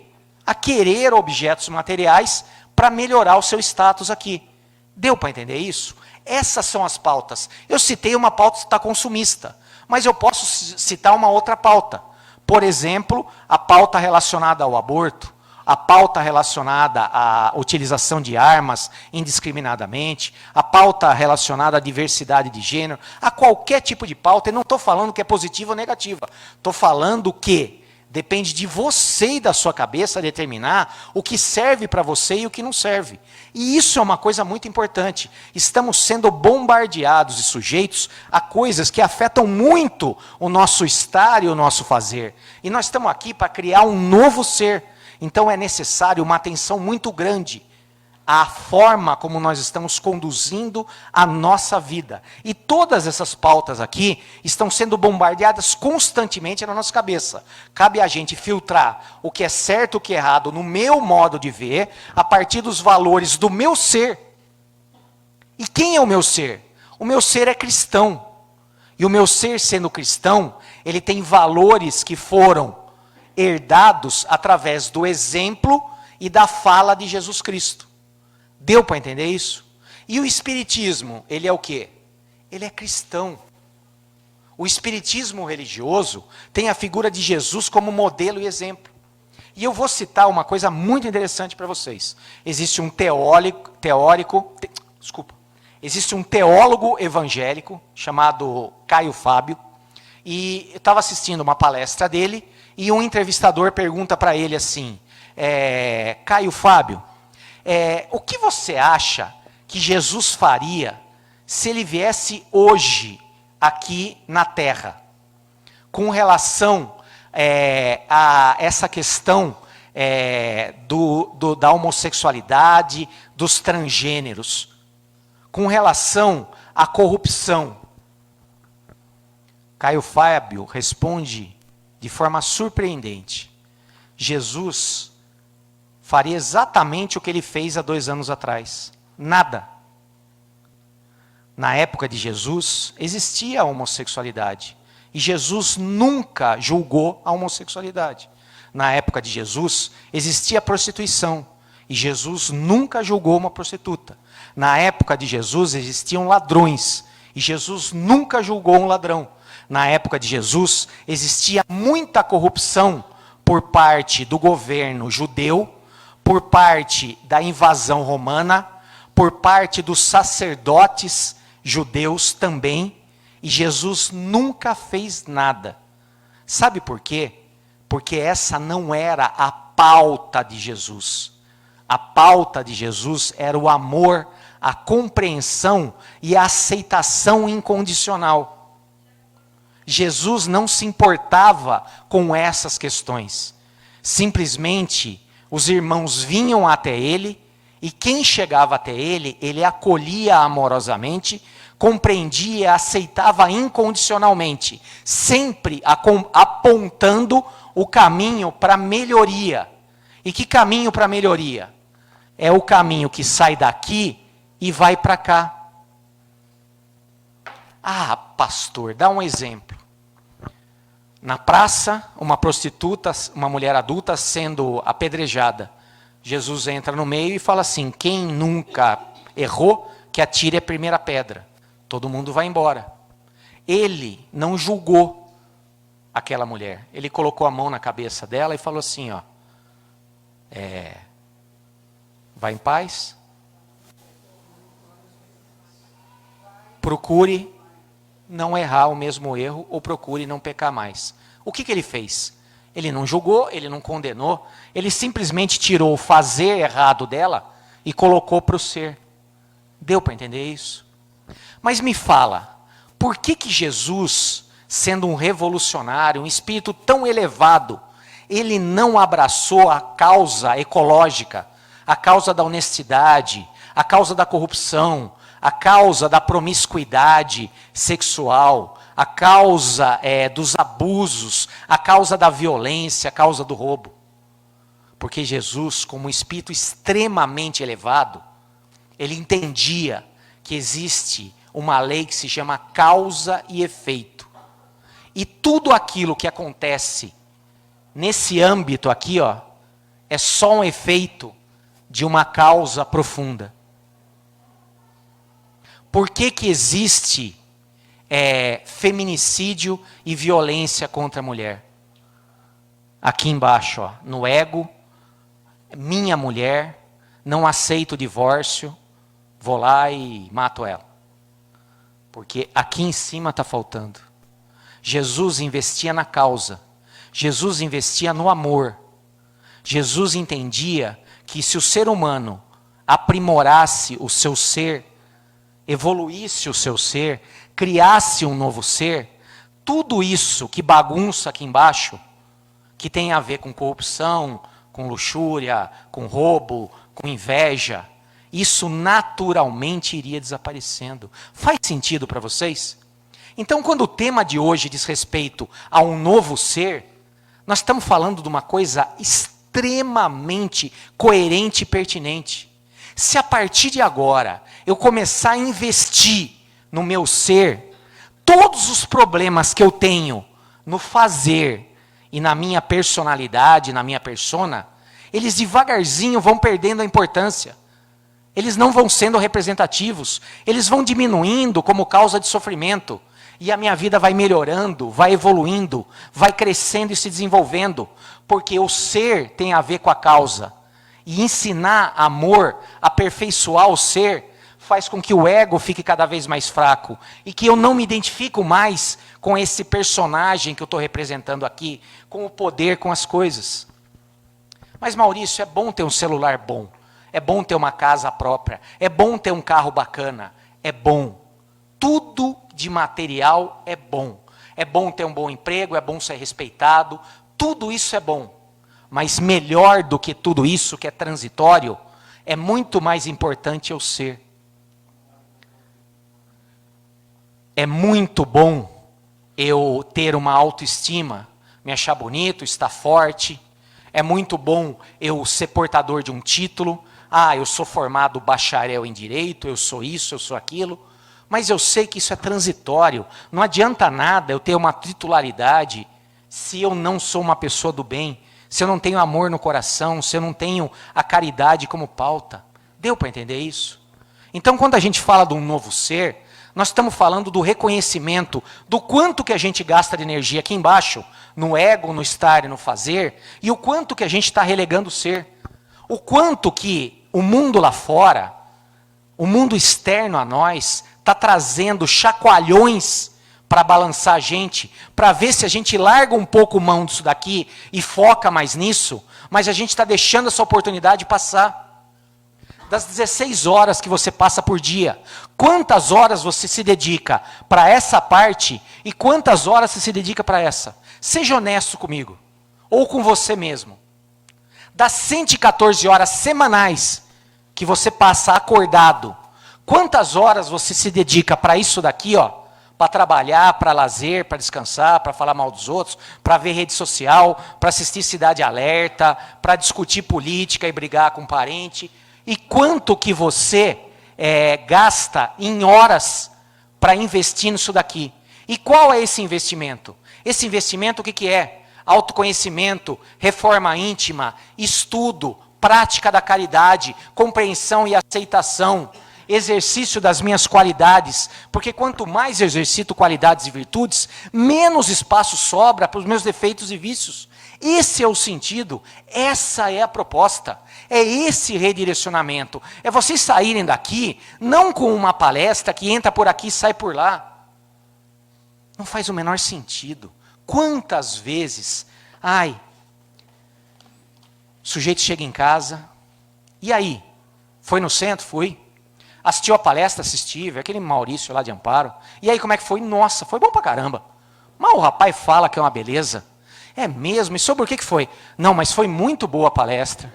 A querer objetos materiais para melhorar o seu status aqui. Deu para entender isso? Essas são as pautas. Eu citei uma pauta consumista, mas eu posso citar uma outra pauta. Por exemplo, a pauta relacionada ao aborto, a pauta relacionada à utilização de armas indiscriminadamente, a pauta relacionada à diversidade de gênero, a qualquer tipo de pauta. Eu não estou falando que é positiva ou negativa. Estou falando que depende de você e da sua cabeça determinar o que serve para você e o que não serve. E isso é uma coisa muito importante. Estamos sendo bombardeados e sujeitos a coisas que afetam muito o nosso estar e o nosso fazer. E nós estamos aqui para criar um novo ser. Então é necessário uma atenção muito grande à forma como nós estamos conduzindo a nossa vida. E todas essas pautas aqui estão sendo bombardeadas constantemente na nossa cabeça. Cabe a gente filtrar o que é certo e o que é errado no meu modo de ver, a partir dos valores do meu ser. E quem é o meu ser? O meu ser é cristão. E o meu ser, sendo cristão, ele tem valores que foram herdados através do exemplo e da fala de Jesus Cristo. Deu para entender isso? E o espiritismo, ele é o quê? Ele é cristão. O espiritismo religioso tem a figura de Jesus como modelo e exemplo. E eu vou citar uma coisa muito interessante para vocês. Existe um existe um teólogo evangélico chamado Caio Fábio, e eu estava assistindo uma palestra dele, e um entrevistador pergunta para ele assim, Caio Fábio, o que você acha que Jesus faria se ele viesse hoje aqui na Terra, com relação a essa questão da homossexualidade, dos transgêneros, com relação à corrupção? Caio Fábio responde de forma surpreendente: Jesus faria exatamente o que ele fez há 2 anos atrás. Nada. Na época de Jesus, existia a homossexualidade. E Jesus nunca julgou a homossexualidade. Na época de Jesus, existia a prostituição. E Jesus nunca julgou uma prostituta. Na época de Jesus, existiam ladrões. E Jesus nunca julgou um ladrão. Na época de Jesus, existia muita corrupção por parte do governo judeu, por parte da invasão romana, por parte dos sacerdotes judeus também, e Jesus nunca fez nada. Sabe por quê? Porque essa não era a pauta de Jesus. A pauta de Jesus era o amor, a compreensão e a aceitação incondicional. Jesus não se importava com essas questões. Simplesmente os irmãos vinham até ele, e quem chegava até ele, ele acolhia amorosamente, compreendia e aceitava incondicionalmente, sempre apontando o caminho para melhoria. E que caminho para melhoria? É o caminho que sai daqui e vai para cá. Ah, pastor, dá um exemplo. Na praça, uma prostituta, uma mulher adulta sendo apedrejada. Jesus entra no meio e fala assim: quem nunca errou, que atire a primeira pedra. Todo mundo vai embora. Ele não julgou aquela mulher. Ele colocou a mão na cabeça dela e falou assim, ó, vai em paz. Procure não errar o mesmo erro ou procure não pecar mais. O que ele fez? Ele não julgou, ele não condenou, ele simplesmente tirou o fazer errado dela e colocou para o ser. Deu para entender isso? Mas me fala, por que Jesus, sendo um revolucionário, um espírito tão elevado, ele não abraçou a causa ecológica, a causa da honestidade, a causa da corrupção, a causa da promiscuidade sexual, a causa dos abusos, a causa da violência, a causa do roubo? Porque Jesus, como um espírito extremamente elevado, ele entendia que existe uma lei que se chama causa e efeito. E tudo aquilo que acontece nesse âmbito aqui, ó, é só um efeito de uma causa profunda. Por que existe feminicídio e violência contra a mulher? Aqui embaixo, ó, no ego, minha mulher, não aceito o divórcio, vou lá e mato ela. Porque aqui em cima está faltando. Jesus investia na causa. Jesus investia no amor. Jesus entendia que se o ser humano aprimorasse o seu ser, evoluísse o seu ser, criasse um novo ser, tudo isso que bagunça aqui embaixo, que tem a ver com corrupção, com luxúria, com roubo, com inveja, isso naturalmente iria desaparecendo. Faz sentido para vocês? Então, quando o tema de hoje diz respeito a um novo ser, nós estamos falando de uma coisa extremamente coerente e pertinente. Se a partir de agora eu começar a investir no meu ser, todos os problemas que eu tenho no fazer e na minha personalidade, na minha persona, eles devagarzinho vão perdendo a importância. Eles não vão sendo representativos, eles vão diminuindo como causa de sofrimento. E a minha vida vai melhorando, vai evoluindo, vai crescendo e se desenvolvendo. Porque o ser tem a ver com a causa. E ensinar amor, aperfeiçoar o ser, faz com que o ego fique cada vez mais fraco. E que eu não me identifico mais com esse personagem que eu estou representando aqui, com o poder, com as coisas. Mas Maurício, é bom ter um celular bom. É bom ter uma casa própria. É bom ter um carro bacana. É bom. Tudo de material é bom. É bom ter um bom emprego, é bom ser respeitado. Tudo isso é bom. Mas melhor do que tudo isso, que é transitório, é muito mais importante eu ser. É muito bom eu ter uma autoestima, me achar bonito, estar forte. É muito bom eu ser portador de um título. Ah, eu sou formado bacharel em direito, eu sou isso, eu sou aquilo. Mas eu sei que isso é transitório. Não adianta nada eu ter uma titularidade se eu não sou uma pessoa do bem, se eu não tenho amor no coração, se eu não tenho a caridade como pauta. Deu para entender isso? Então, quando a gente fala de um novo ser, nós estamos falando do reconhecimento do quanto que a gente gasta de energia aqui embaixo, no ego, no estar e no fazer, e o quanto que a gente está relegando o ser. O quanto que o mundo lá fora, o mundo externo a nós, está trazendo chacoalhões para balançar a gente, para ver se a gente larga um pouco mão disso daqui e foca mais nisso, mas a gente está deixando essa oportunidade passar. Das 16 horas que você passa por dia, quantas horas você se dedica para essa parte e quantas horas você se dedica para essa? Seja honesto comigo, ou com você mesmo. Das 114 horas semanais que você passa acordado, Quantas horas você se dedica para isso daqui, ó? Para trabalhar, para lazer, para descansar, para falar mal dos outros, para ver rede social, para assistir Cidade Alerta, para discutir política e brigar com parente. E quanto que você gasta em horas para investir nisso daqui? E qual é esse investimento? Esse investimento o que, que é? Autoconhecimento, reforma íntima, estudo, prática da caridade, compreensão e aceitação, exercício das minhas qualidades, porque quanto mais eu exercito qualidades e virtudes, menos espaço sobra para os meus defeitos e vícios. Esse é o sentido, essa é a proposta, é esse redirecionamento. É vocês saírem daqui, não com uma palestra que entra por aqui e sai por lá. Não faz o menor sentido. Quantas vezes, o sujeito chega em casa, e aí? Foi no centro? Fui. Assistiu a palestra? Assisti, veio aquele Maurício lá de Amparo. E aí, como é que foi? Nossa, foi bom pra caramba. Mas o rapaz fala que é uma beleza. É mesmo? E sobre o que foi? Não, mas foi muito boa a palestra.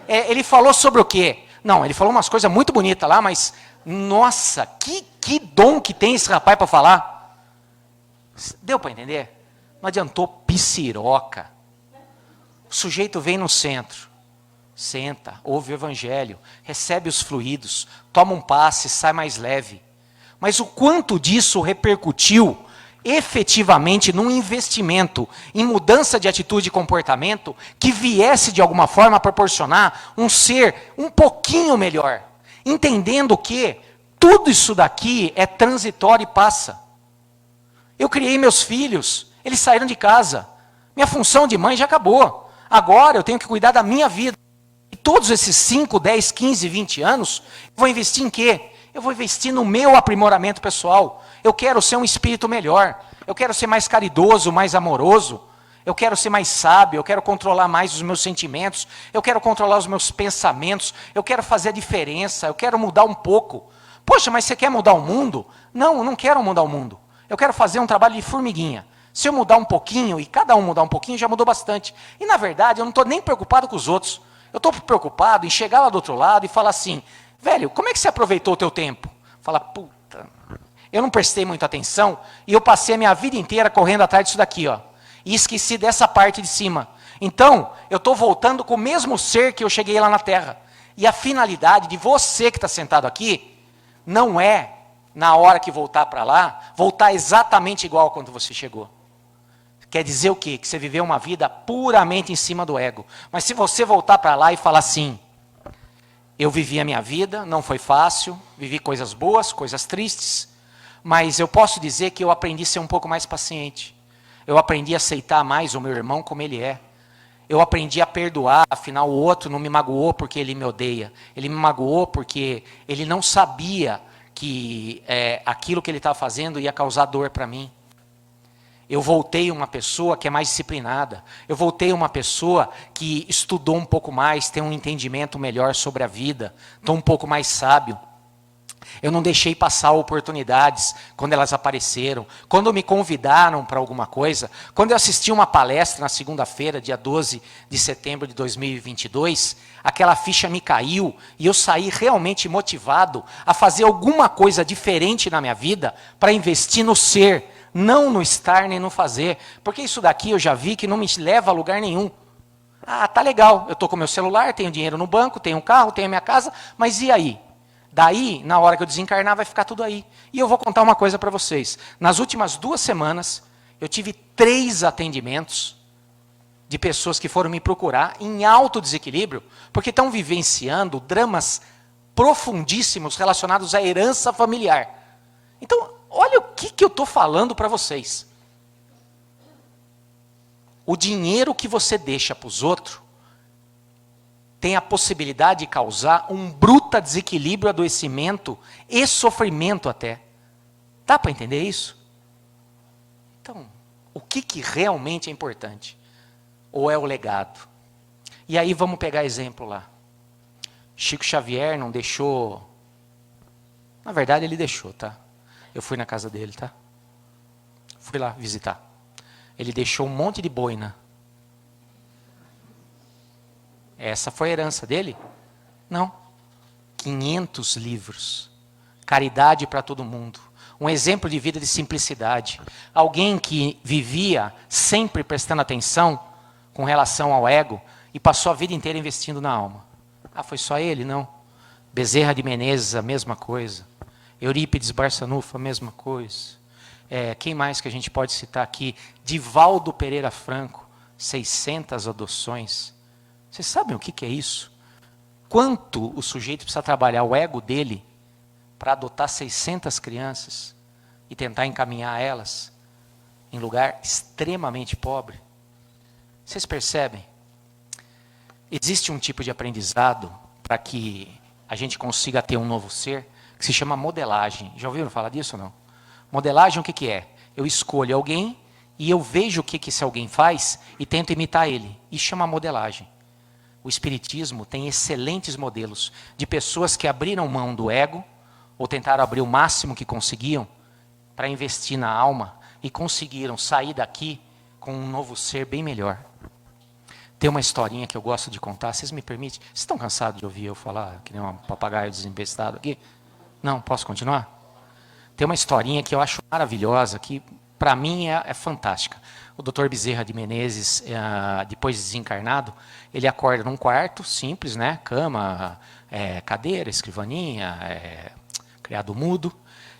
Ele falou sobre o quê? Não, ele falou umas coisas muito bonitas lá, mas, nossa, que dom que tem esse rapaz para falar. Deu para entender? Não adiantou piciroca. O sujeito vem no centro. Senta, ouve o evangelho, recebe os fluidos, toma um passe, sai mais leve. Mas o quanto disso repercutiu efetivamente num investimento em mudança de atitude e comportamento que viesse de alguma forma a proporcionar um ser um pouquinho melhor, entendendo que tudo isso daqui é transitório e passa. Eu criei meus filhos, eles saíram de casa, minha função de mãe já acabou, agora eu tenho que cuidar da minha vida. E todos esses 5, 10, 15, 20 anos, eu vou investir em quê? Eu vou investir no meu aprimoramento pessoal. Eu quero ser um espírito melhor. Eu quero ser mais caridoso, mais amoroso. Eu quero ser mais sábio. Eu quero controlar mais os meus sentimentos. Eu quero controlar os meus pensamentos. Eu quero fazer a diferença. Eu quero mudar um pouco. Poxa, mas você quer mudar o mundo? Não, eu não quero mudar o mundo. Eu quero fazer um trabalho de formiguinha. Se eu mudar um pouquinho, e cada um mudar um pouquinho, já mudou bastante. E, na verdade, eu não estou nem preocupado com os outros. Eu estou preocupado em chegar lá do outro lado e falar assim, velho, como é que você aproveitou o teu tempo? Fala, puta, eu não prestei muita atenção e eu passei a minha vida inteira correndo atrás disso daqui, ó, e esqueci dessa parte de cima. Então, eu estou voltando com o mesmo ser que eu cheguei lá na Terra. E a finalidade de você que está sentado aqui não é, na hora que voltar para lá, voltar exatamente igual quando você chegou. Quer dizer o quê? Que você viveu uma vida puramente em cima do ego. Mas se você voltar para lá e falar assim, eu vivi a minha vida, não foi fácil, vivi coisas boas, coisas tristes, mas eu posso dizer que eu aprendi a ser um pouco mais paciente. Eu aprendi a aceitar mais o meu irmão como ele é. Eu aprendi a perdoar, afinal o outro não me magoou porque ele me odeia. Ele me magoou porque ele não sabia que aquilo que ele estava fazendo ia causar dor para mim. Eu voltei uma pessoa que é mais disciplinada. Eu voltei uma pessoa que estudou um pouco mais, tem um entendimento melhor sobre a vida, estou um pouco mais sábio. Eu não deixei passar oportunidades quando elas apareceram. Quando me convidaram para alguma coisa, quando eu assisti uma palestra na segunda-feira, dia 12 de setembro de 2022, aquela ficha me caiu e eu saí realmente motivado a fazer alguma coisa diferente na minha vida para investir no ser, não no estar nem no fazer, porque isso daqui eu já vi que não me leva a lugar nenhum. Ah, tá legal, eu estou com meu celular, tenho dinheiro no banco, tenho um carro, tenho a minha casa, mas e aí? Daí, na hora que eu desencarnar, vai ficar tudo aí. E eu vou contar uma coisa para vocês. Nas últimas 2 semanas, eu tive 3 atendimentos de pessoas que foram me procurar em alto desequilíbrio, porque estão vivenciando dramas profundíssimos relacionados à herança familiar. Então, olha o que eu estou falando para vocês. O dinheiro que você deixa para os outros tem a possibilidade de causar um bruto desequilíbrio, adoecimento e sofrimento até. Dá para entender isso? Então, o que realmente é importante? Ou é o legado? E aí vamos pegar exemplo lá. Chico Xavier não deixou... Na verdade ele deixou, tá? Eu fui na casa dele, tá? Fui lá visitar. Ele deixou um monte de boina. Essa foi a herança dele? Não. 500 livros. caridade para todo mundo. Um exemplo de vida de simplicidade. Alguém que vivia sempre prestando atenção com relação ao ego e passou a vida inteira investindo na alma. Ah, foi só ele? Não. Bezerra de Menezes, a mesma coisa. Eurípides Barçanufo, a mesma coisa. Quem mais que a gente pode citar aqui? Divaldo Pereira Franco, 600 adoções. Vocês sabem o que é isso? Quanto o sujeito precisa trabalhar o ego dele para adotar 600 crianças e tentar encaminhar elas em lugar extremamente pobre? Vocês percebem? Existe um tipo de aprendizado para que a gente consiga ter um novo ser que se chama modelagem. Já ouviram falar disso ou não? Modelagem o que é? Eu escolho alguém e eu vejo o que esse alguém faz e tento imitar ele. Isso chama modelagem. O Espiritismo tem excelentes modelos de pessoas que abriram mão do ego ou tentaram abrir o máximo que conseguiam para investir na alma e conseguiram sair daqui com um novo ser bem melhor. Tem uma historinha que eu gosto de contar, vocês me permitem? Vocês estão cansados de ouvir eu falar que nem um papagaio desembestado aqui? Não, posso continuar? Tem uma historinha que eu acho maravilhosa, que para mim é fantástica. O Dr. Bezerra de Menezes, depois de desencarnado, ele acorda num quarto simples, né? Cama, cadeira, escrivaninha, criado mudo.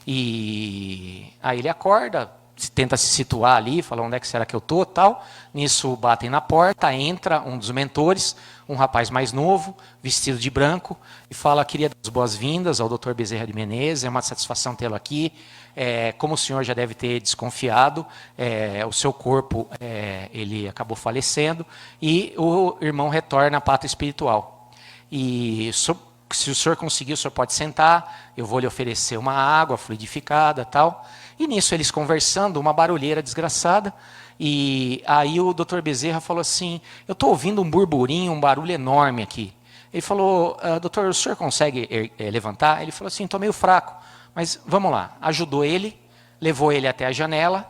E aí ele acorda, tenta se situar ali, fala onde é que será que eu estou, tal. Nisso batem na porta, entra um dos mentores, um rapaz mais novo, vestido de branco, e fala: queria dar as boas-vindas ao Dr. Bezerra de Menezes, é uma satisfação tê-lo aqui. Como o senhor já deve ter desconfiado, o seu corpo ele acabou falecendo e o irmão retorna à pátria espiritual. E se o senhor conseguir, o senhor pode sentar, eu vou lhe oferecer uma água fluidificada, tal. E nisso eles conversando, uma barulheira desgraçada, e aí o Dr. Bezerra falou assim: eu estou ouvindo um burburinho, um barulho enorme aqui. Ele falou: doutor, o senhor consegue levantar? Ele falou assim: estou meio fraco, mas vamos lá. Ajudou ele, levou ele até a janela,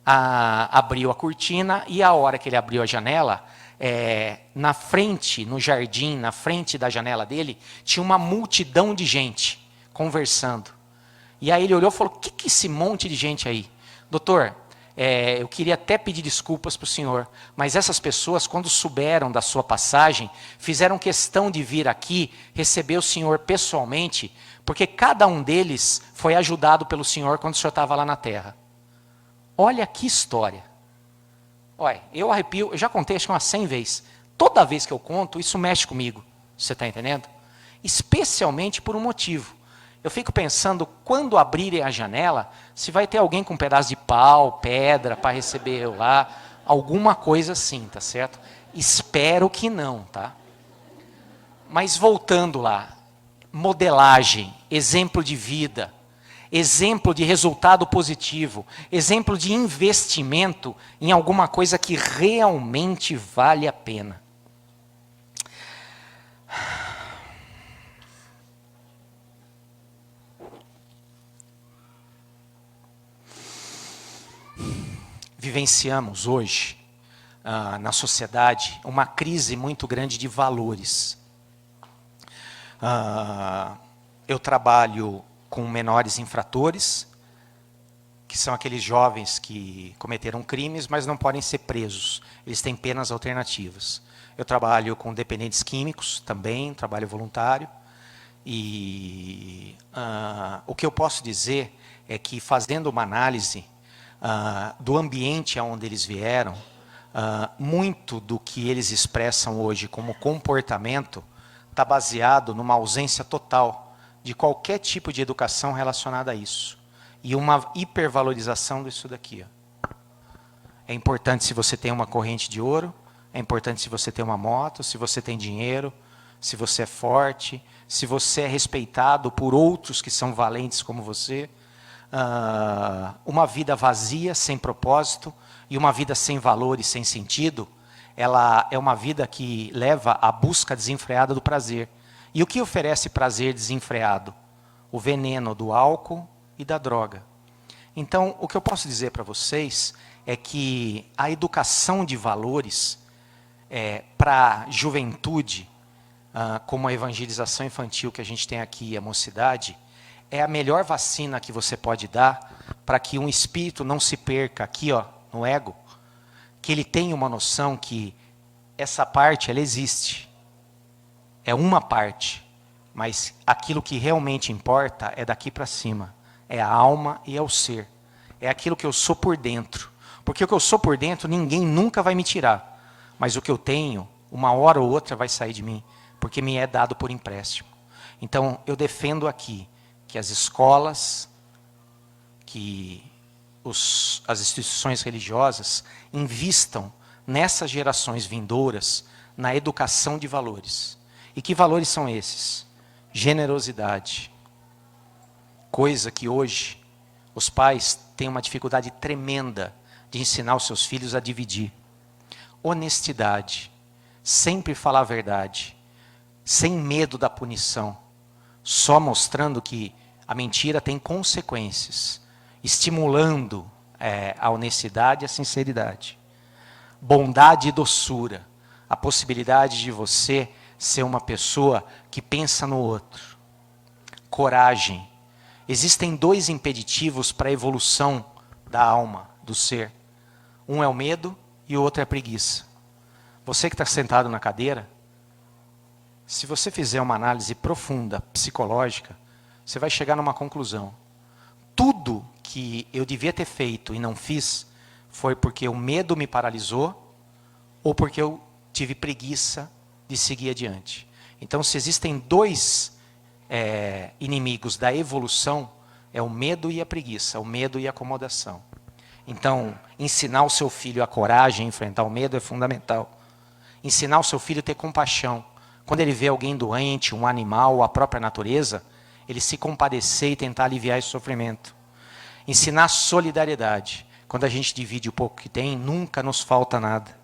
abriu a cortina, e a hora que ele abriu a janela, na frente, no jardim, na frente da janela dele, tinha uma multidão de gente conversando. E aí ele olhou e falou: o que é esse monte de gente aí? Doutor, eu queria até pedir desculpas para o senhor, mas essas pessoas, quando souberam da sua passagem, fizeram questão de vir aqui receber o senhor pessoalmente, porque cada um deles foi ajudado pelo senhor quando o senhor estava lá na terra. Olha que história. Olha, eu arrepio, eu já contei acho que umas 100 vezes. Toda vez que eu conto, isso mexe comigo. Você está entendendo? Especialmente por um motivo. Eu fico pensando, quando abrirem a janela, se vai ter alguém com um pedaço de pau, pedra, para receber eu lá, alguma coisa assim, tá certo? Espero que não, tá? Mas voltando lá, modelagem, exemplo de vida, exemplo de resultado positivo, exemplo de investimento em alguma coisa que realmente vale a pena. Vivenciamos hoje, na sociedade, uma crise muito grande de valores. Eu trabalho com menores infratores, que são aqueles jovens que cometeram crimes, mas não podem ser presos. Eles têm penas alternativas. Eu trabalho com dependentes químicos também, trabalho voluntário. E o que eu posso dizer é que, fazendo uma análise do ambiente aonde eles vieram, muito do que eles expressam hoje como comportamento está baseado numa ausência total de qualquer tipo de educação relacionada a isso. E uma hipervalorização disso daqui. É importante se você tem uma corrente de ouro, é importante se você tem uma moto, se você tem dinheiro, se você é forte, se você é respeitado por outros que são valentes como você. Uma vida vazia, sem propósito, e uma vida sem valor e sem sentido, ela é uma vida que leva à busca desenfreada do prazer. E o que oferece prazer desenfreado? O veneno do álcool e da droga. Então, o que eu posso dizer para vocês é que a educação de valores para a juventude, como a evangelização infantil que a gente tem aqui, a mocidade, é a melhor vacina que você pode dar para que um espírito não se perca aqui, ó, no ego, que ele tenha uma noção que essa parte, ela existe. É uma parte, mas aquilo que realmente importa é daqui para cima. É a alma e é o ser. É aquilo que eu sou por dentro. Porque o que eu sou por dentro, ninguém nunca vai me tirar. Mas o que eu tenho, uma hora ou outra vai sair de mim, porque me é dado por empréstimo. Então, eu defendo aqui que as escolas, que as instituições religiosas invistam nessas gerações vindouras na educação de valores. E que valores são esses? Generosidade. Coisa que hoje os pais têm uma dificuldade tremenda de ensinar os seus filhos a dividir. Honestidade. Sempre falar a verdade. Sem medo da punição. Só mostrando que a mentira tem consequências. Estimulando a honestidade e a sinceridade. Bondade e doçura. A possibilidade de você ser uma pessoa que pensa no outro. Coragem. Existem 2 impeditivos para a evolução da alma, do ser. Um é o medo e o outro é a preguiça. Você que está sentado na cadeira, se você fizer uma análise profunda, psicológica, você vai chegar numa conclusão. Tudo que eu devia ter feito e não fiz, foi porque o medo me paralisou ou porque eu tive preguiça de seguir adiante. Então, se existem 2 inimigos da evolução, é o medo e a preguiça, o medo e a acomodação. Então, ensinar o seu filho a coragem, enfrentar o medo é fundamental. Ensinar o seu filho a ter compaixão. Quando ele vê alguém doente, um animal, a própria natureza, ele se compadecer e tentar aliviar esse sofrimento. Ensinar solidariedade. Quando a gente divide o pouco que tem, nunca nos falta nada.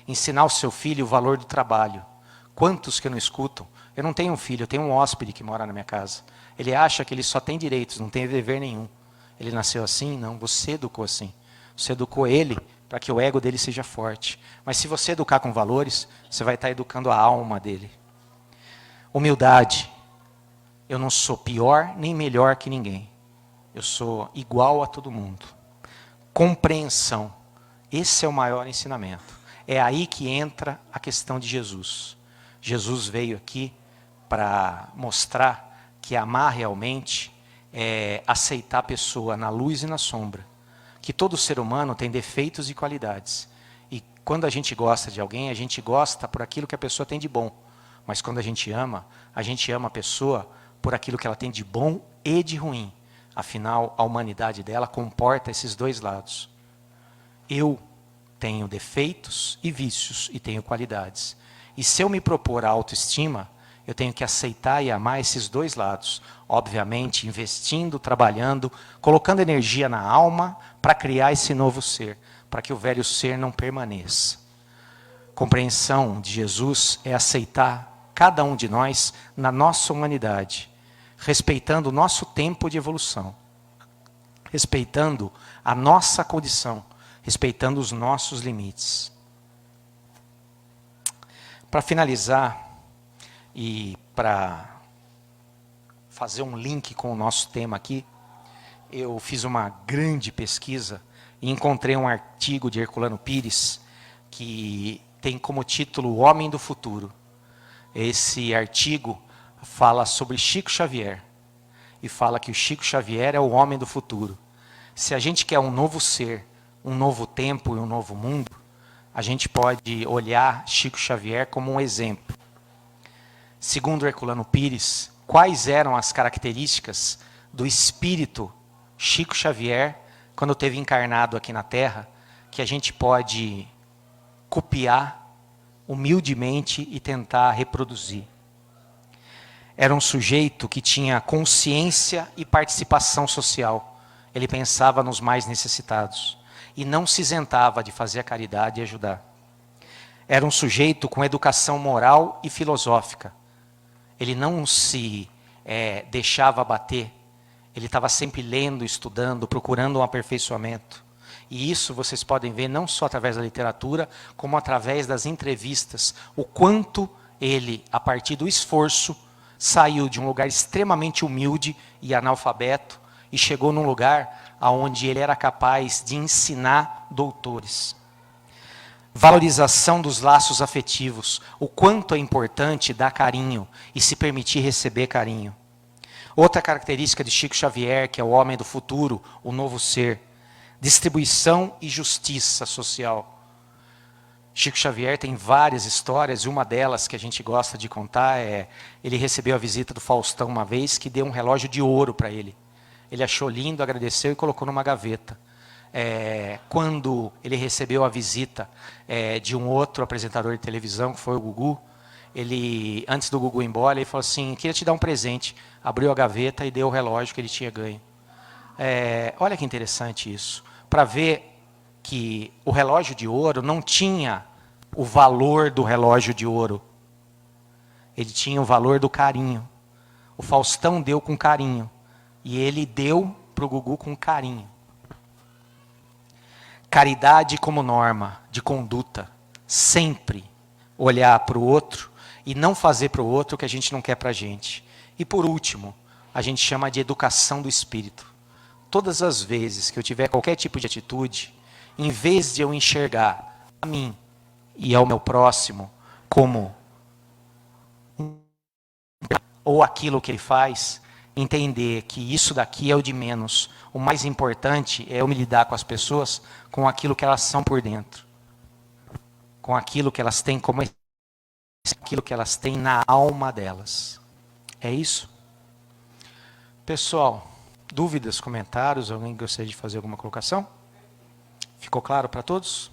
Ensinar ao seu filho o valor do trabalho. Quantos que não escutam? Eu não tenho um filho, eu tenho um hóspede que mora na minha casa. Ele acha que ele só tem direitos, não tem dever nenhum. Ele nasceu assim? Não, você educou assim. Você educou ele para que o ego dele seja forte. Mas se você educar com valores, você vai estar educando a alma dele. Humildade. Eu não sou pior nem melhor que ninguém. Eu sou igual a todo mundo. Compreensão. Esse é o maior ensinamento. É aí que entra a questão de Jesus. Jesus veio aqui para mostrar que amar realmente é aceitar a pessoa na luz e na sombra. Que todo ser humano tem defeitos e qualidades. E quando a gente gosta de alguém, a gente gosta por aquilo que a pessoa tem de bom. Mas quando a gente ama a pessoa por aquilo que ela tem de bom e de ruim. Afinal, a humanidade dela comporta esses 2 lados. Eu tenho defeitos e vícios e tenho qualidades. E se eu me propor a autoestima, eu tenho que aceitar e amar esses 2 lados. Obviamente, investindo, trabalhando, colocando energia na alma para criar esse novo ser, para que o velho ser não permaneça. Compreensão de Jesus é aceitar cada um de nós na nossa humanidade, respeitando o nosso tempo de evolução, respeitando a nossa condição, respeitando os nossos limites. Para finalizar, e para fazer um link com o nosso tema aqui, eu fiz uma grande pesquisa e encontrei um artigo de Herculano Pires que tem como título O Homem do Futuro. Esse artigo fala sobre Chico Xavier e fala que o Chico Xavier é o homem do futuro. Se a gente quer um novo ser, um novo tempo e um novo mundo, a gente pode olhar Chico Xavier como um exemplo. Segundo Herculano Pires, quais eram as características do espírito Chico Xavier, quando esteve encarnado aqui na Terra, que a gente pode copiar humildemente e tentar reproduzir? Era um sujeito que tinha consciência e participação social. Ele pensava nos mais necessitados e não se isentava de fazer a caridade e ajudar. Era um sujeito com educação moral e filosófica. Ele não se deixava abater. Ele estava sempre lendo, estudando, procurando um aperfeiçoamento. E isso vocês podem ver não só através da literatura, como através das entrevistas. O quanto ele, a partir do esforço, saiu de um lugar extremamente humilde e analfabeto e chegou num lugar onde ele era capaz de ensinar doutores. Valorização dos laços afetivos, o quanto é importante dar carinho e se permitir receber carinho. Outra característica de Chico Xavier, que é o homem do futuro, o novo ser, distribuição e justiça social. Chico Xavier tem várias histórias, e uma delas que a gente gosta de contar é, ele recebeu a visita do Faustão uma vez, que deu um relógio de ouro para ele. Ele achou lindo, agradeceu e colocou numa gaveta. Quando ele recebeu a visita de um outro apresentador de televisão, que foi o Gugu, ele, antes do Gugu ir embora, ele falou assim, queria te dar um presente. Abriu a gaveta e deu o relógio que ele tinha ganho. Olha que interessante isso. Para ver que o relógio de ouro não tinha o valor do relógio de ouro. Ele tinha o valor do carinho. O Faustão deu com carinho. E ele deu para o Gugu com carinho. Caridade como norma de conduta. Sempre olhar para o outro e não fazer para o outro o que a gente não quer para a gente. E por último, a gente chama de educação do espírito. Todas as vezes que eu tiver qualquer tipo de atitude, em vez de eu enxergar a mim e ao meu próximo como ou aquilo que ele faz, entender que isso daqui é o de menos. O mais importante é eu me lidar com as pessoas com aquilo que elas são por dentro. Com aquilo que elas têm como aquilo que elas têm na alma delas. É isso? Pessoal, dúvidas, comentários? Alguém gostaria de fazer alguma colocação? Ficou claro para todos?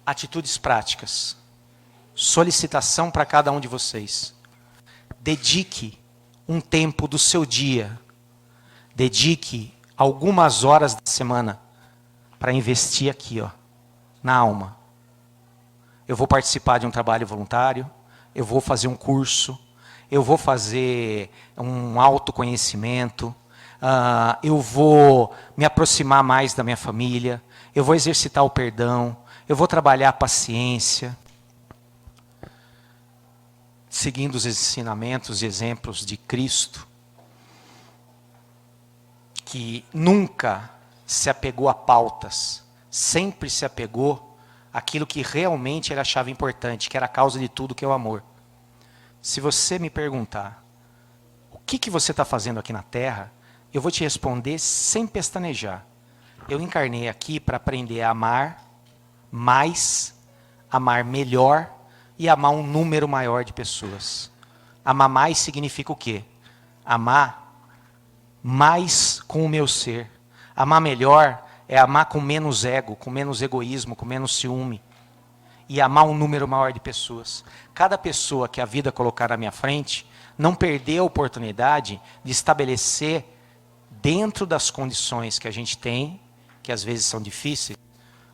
Atitudes práticas. Solicitação para cada um de vocês. Dedique um tempo do seu dia. Dedique algumas horas da semana para investir aqui, ó, na alma. Eu vou participar de um trabalho voluntário, eu vou fazer um curso, eu vou fazer um autoconhecimento, eu vou me aproximar mais da minha família, eu vou exercitar o perdão, eu vou trabalhar a paciência, seguindo os ensinamentos e exemplos de Cristo, que nunca se apegou a pautas, sempre se apegou àquilo que realmente ele achava importante, que era a causa de tudo, que é o amor. Se você me perguntar, o que você está fazendo aqui na Terra, eu vou te responder sem pestanejar. Eu encarnei aqui para aprender a amar mais, amar melhor e amar um número maior de pessoas. Amar mais significa o quê? Amar mais com o meu ser. Amar melhor é amar com menos ego, com menos egoísmo, com menos ciúme. E amar um número maior de pessoas. Cada pessoa que a vida colocar na minha frente, não perder a oportunidade de estabelecer, dentro das condições que a gente tem, que às vezes são difíceis,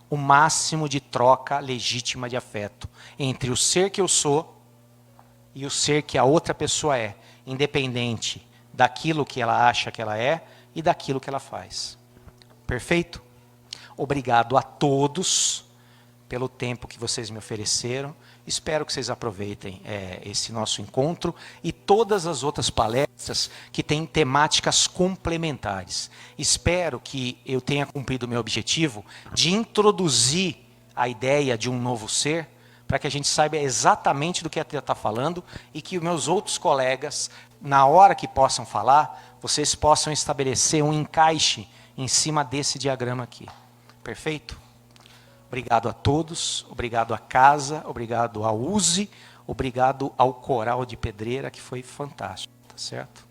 o máximo de troca legítima de afeto entre o ser que eu sou e o ser que a outra pessoa é, independente daquilo que ela acha que ela é e daquilo que ela faz. Perfeito? Obrigado a todos pelo tempo que vocês me ofereceram. Espero que vocês aproveitem esse nosso encontro e todas as outras palestras que têm temáticas complementares. Espero que eu tenha cumprido o meu objetivo de introduzir a ideia de um novo ser, para que a gente saiba exatamente do que está falando e que os meus outros colegas, na hora que possam falar, vocês possam estabelecer um encaixe em cima desse diagrama aqui. Perfeito? Obrigado a todos, obrigado à casa, obrigado ao USE, obrigado ao Coral de Pedreira, que foi fantástico, tá certo?